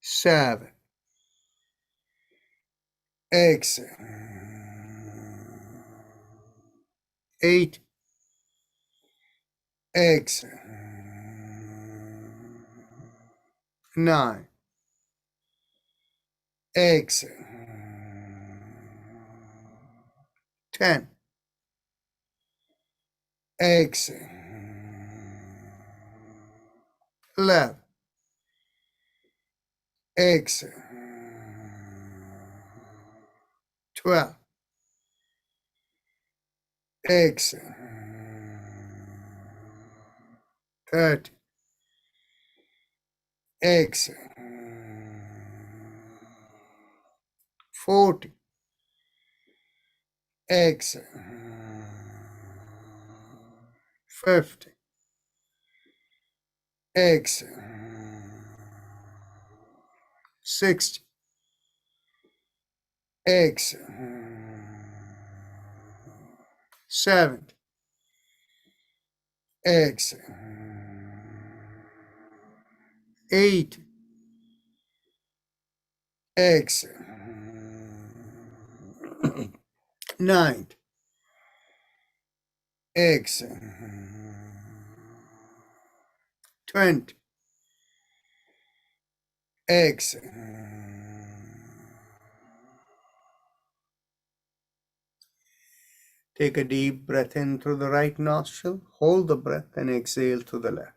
7, exhale. 8, exhale. 9, exhale. 10, exhale. 11, exhale. 12, exhale. 13, exhale. 14, exhale. 15, exhale. 16, exhale. 17, exhale. 18, exhale. 19, exhale. 20, exhale. Take a deep breath in through the right nostril, hold the breath, and exhale through the left.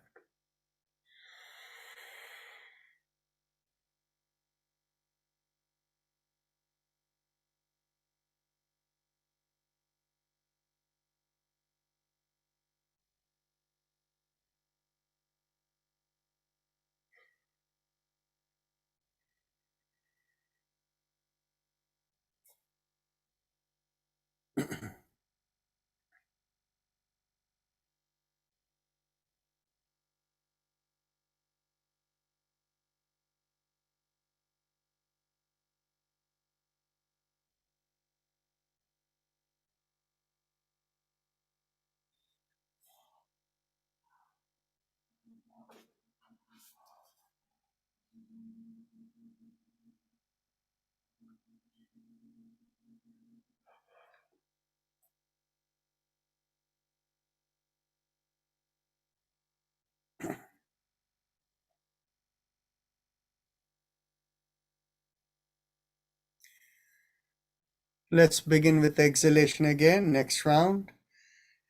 Let's begin with exhalation again. Next round.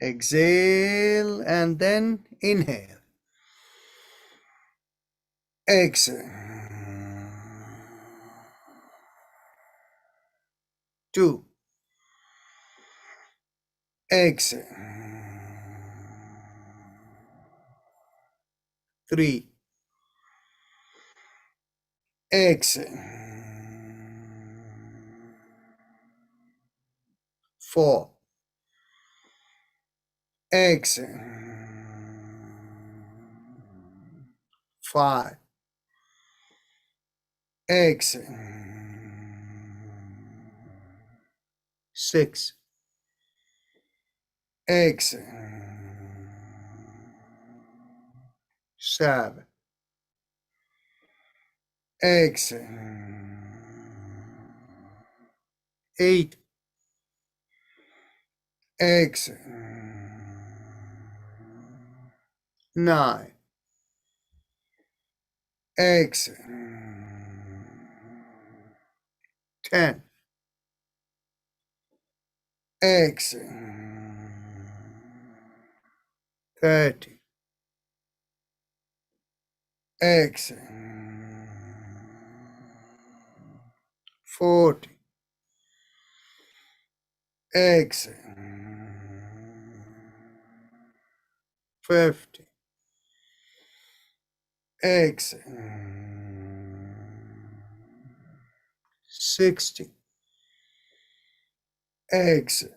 Exhale and then inhale. Exhale. 2, exhale. 3, exhale. 4, exhale. 5, exhale. 6, exhale. 7, exhale. 8, exhale. 9, exhale. 10, exhale. 30, exhale. 40, exhale. 50, exhale. 60, exhale.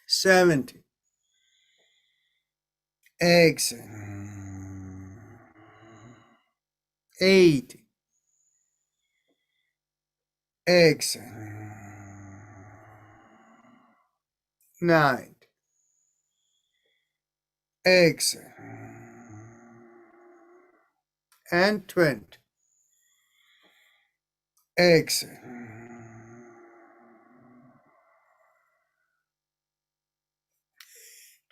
70, exhale. 80, exhale. 90, exhale. And 20, exhale.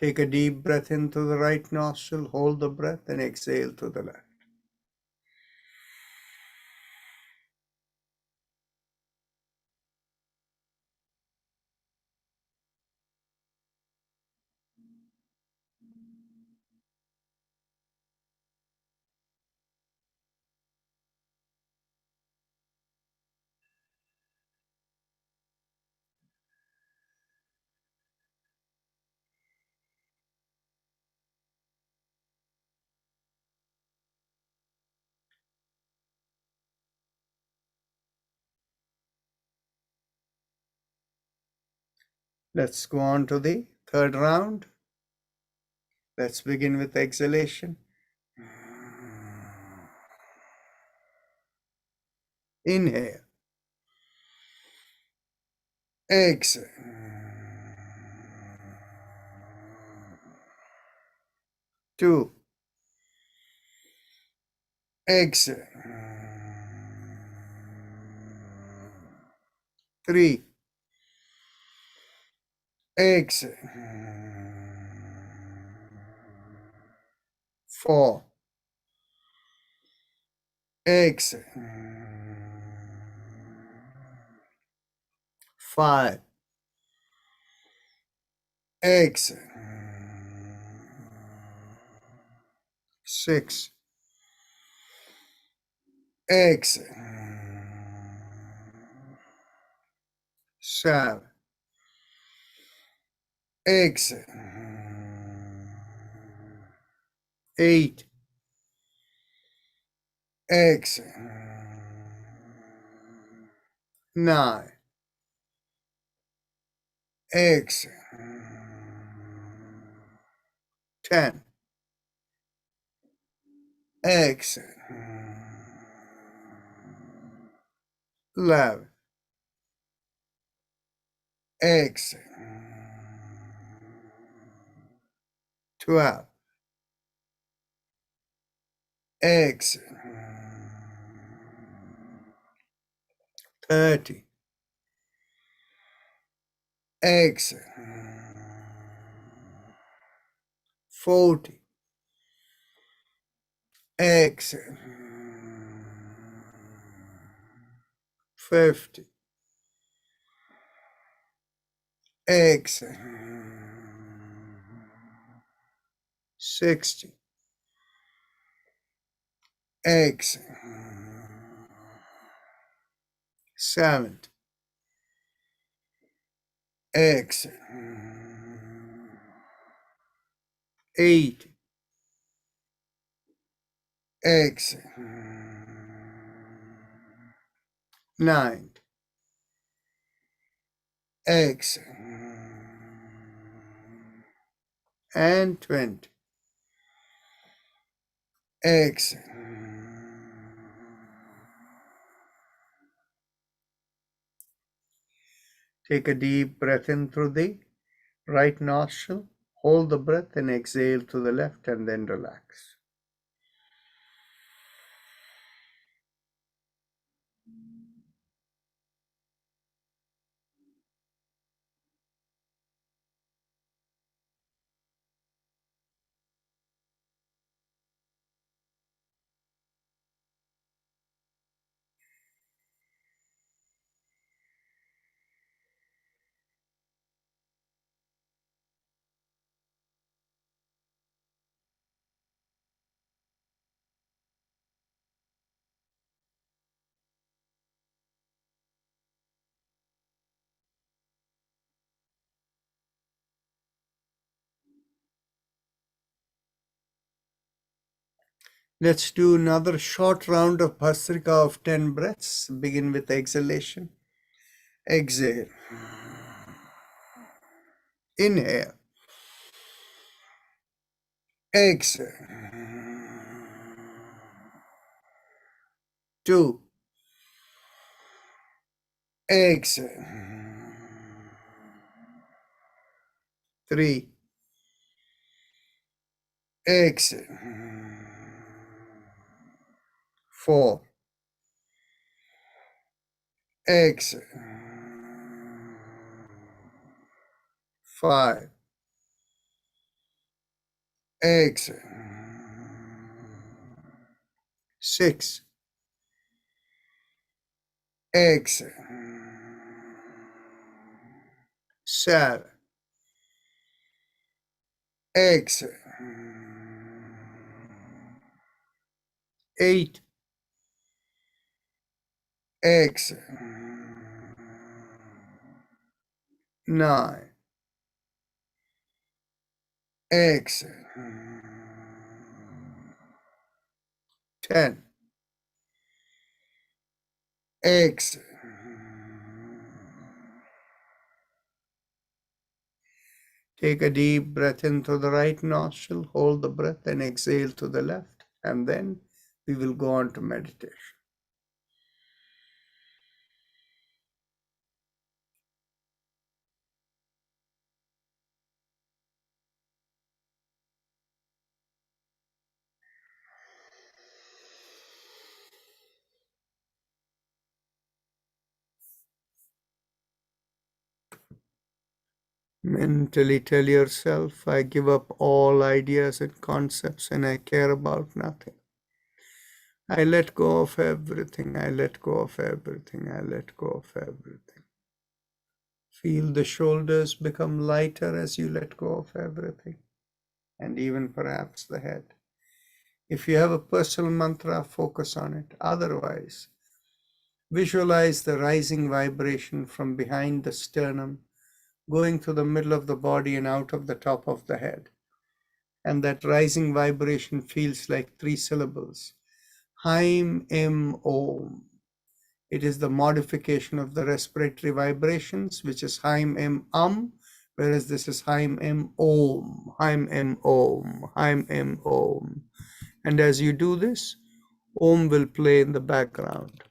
Take a deep breath into the right nostril, hold the breath, and exhale to the left. Let's go on to the third round. Let's begin with exhalation. Inhale. Exhale. 2. Exhale. 3. Exhale. 4. Exhale. 5. Exhale. 6. Exhale. 7. Exhale. 8. Exhale. 9. Exhale. 10. Exhale. 11. Exhale. 12. Exhale. 30. Exhale. 40. Exhale. 50. Exhale. 60. Exhale. 70. Exhale. 80. Exhale. 90. Exhale. And 20. Exhale. Take a deep breath in through the right nostril. Hold the breath and exhale to the left and then relax. Let's do another short round of Bhastrika of 10 breaths. Begin with exhalation. Exhale. Inhale. Exhale. 2. Exhale. 3. Exhale. 4. Exhale. 5. Exhale. 6. Exhale. 7. Exhale. 8. Exhale. 9. Exhale. 10. Exhale. Take a deep breath in through the right nostril, hold the breath and exhale to the left, and then we will go on to meditation. Mentally tell yourself, I give up all ideas and concepts and I care about nothing. I let go of everything. I let go of everything. I let go of everything. Feel the shoulders become lighter as you let go of everything, and even perhaps the head. If you have a personal mantra, focus on it. Otherwise, visualize the rising vibration from behind the sternum, going through the middle of the body and out of the top of the head. And that rising vibration feels like 3 syllables. Haim Em Om. It is the modification of the respiratory vibrations, which is Haim Em whereas this is Haim Em Om, Haim Em Om, Haim Em Om. And as you do this, Om will play in the background.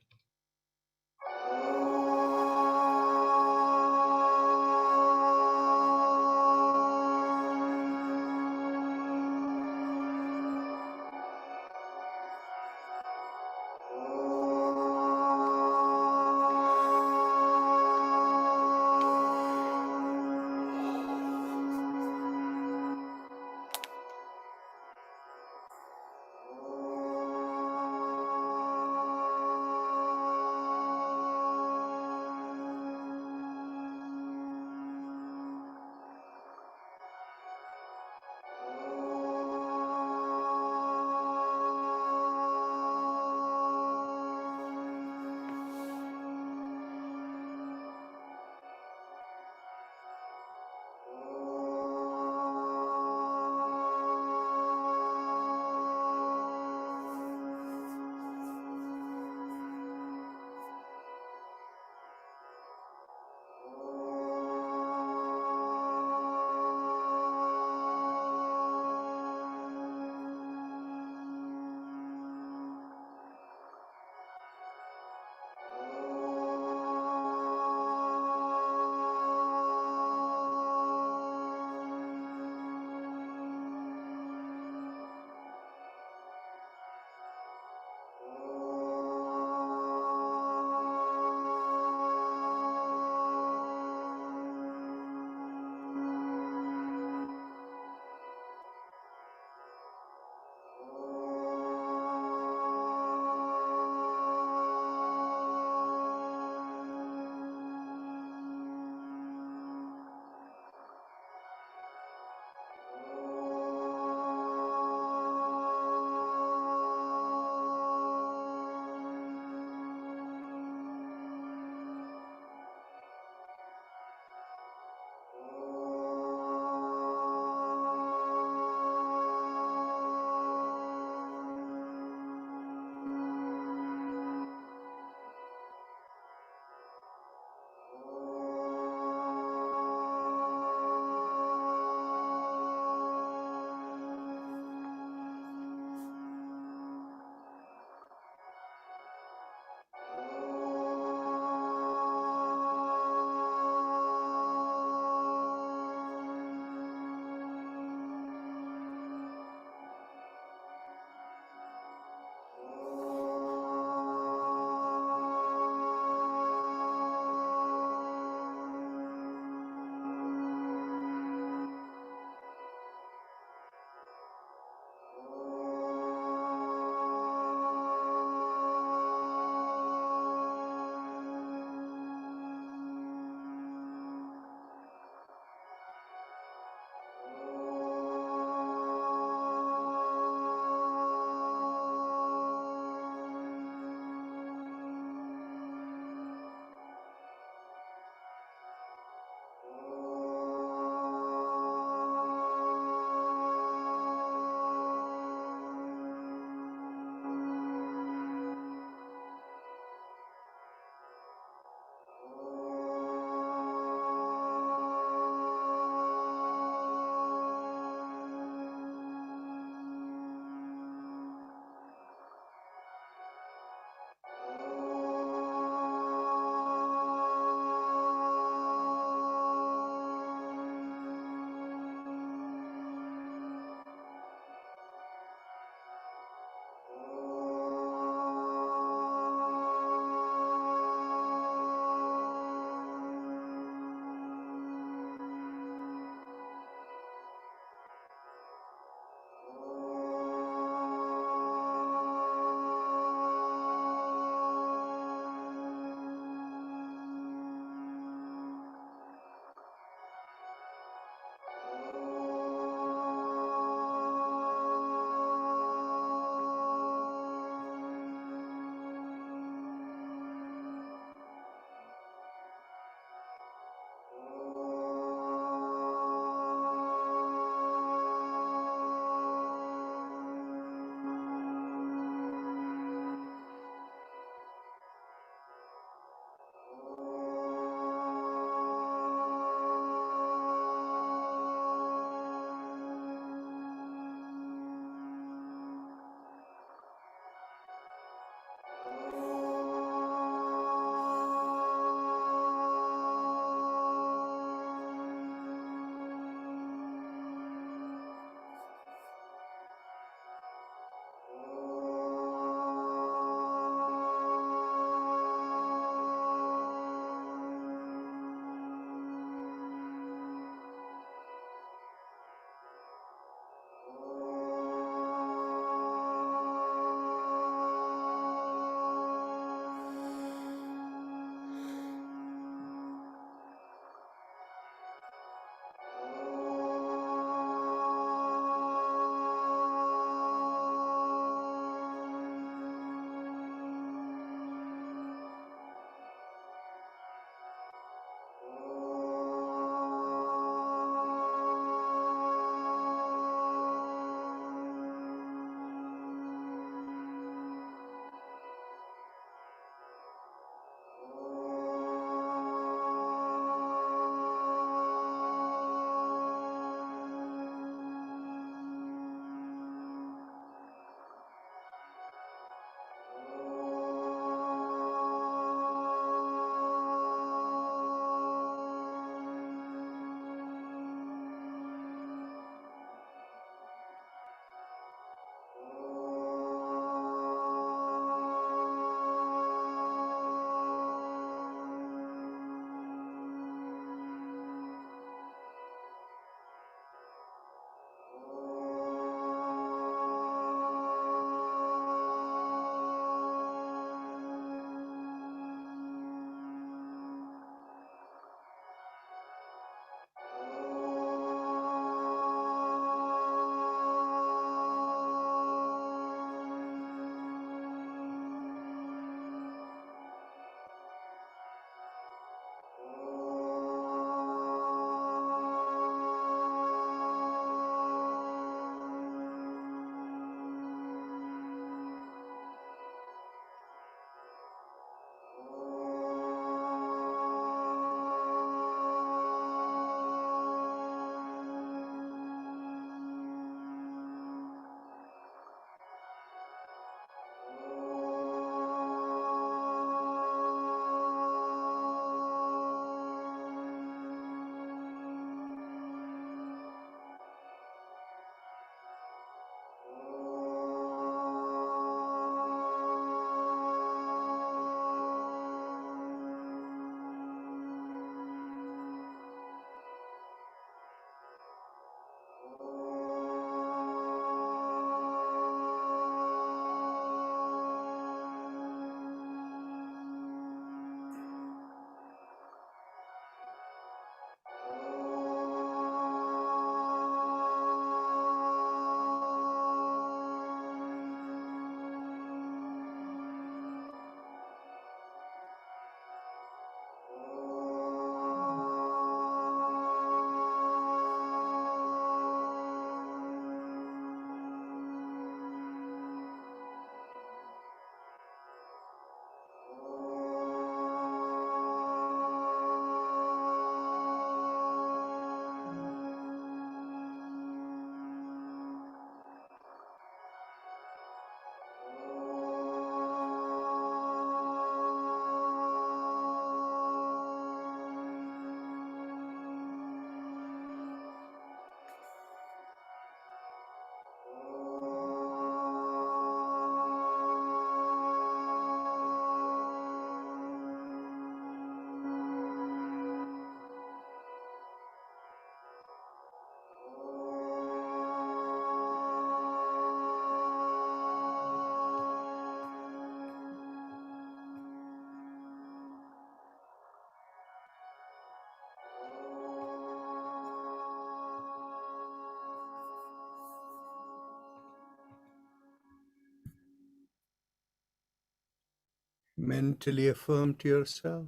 Mentally affirm to yourself,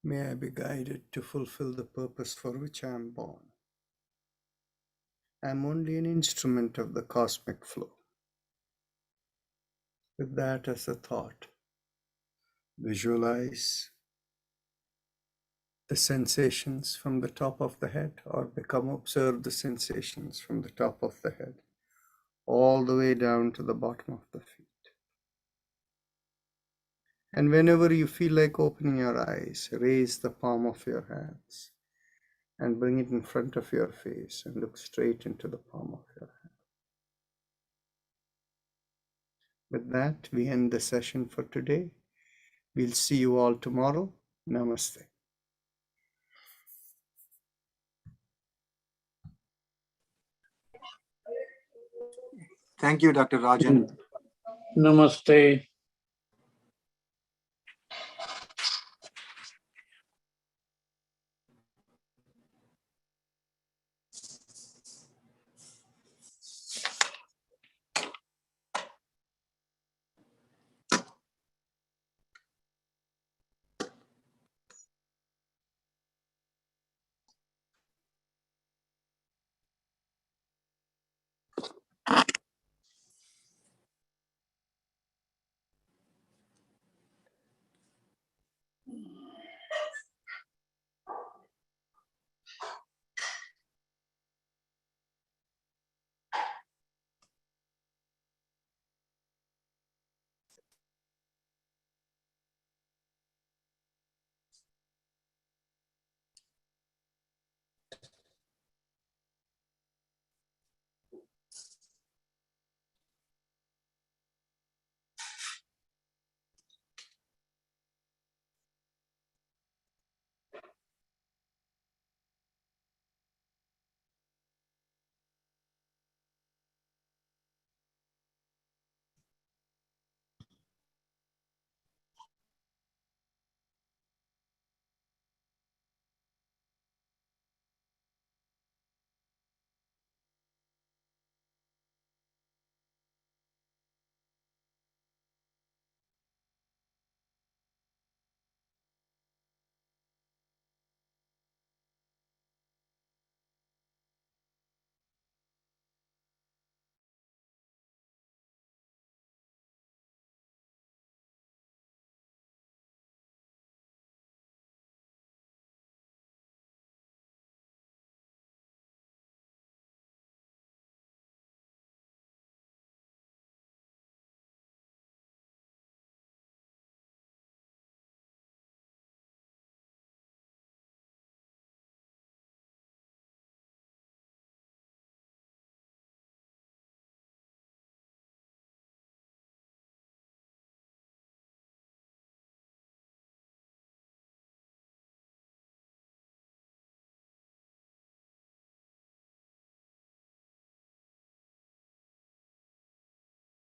may I be guided to fulfill the purpose for which I am born. I am only an instrument of the cosmic flow. With that as a thought, visualize the sensations from the top of the head, or observe the sensations from the top of the head, all the way down to the bottom of the feet. And whenever you feel like opening your eyes, raise the palm of your hands and bring it in front of your face and look straight into the palm of your hand. With that, we end the session for today. We'll see you all tomorrow. Namaste. Thank you, Dr. Rajan. Namaste.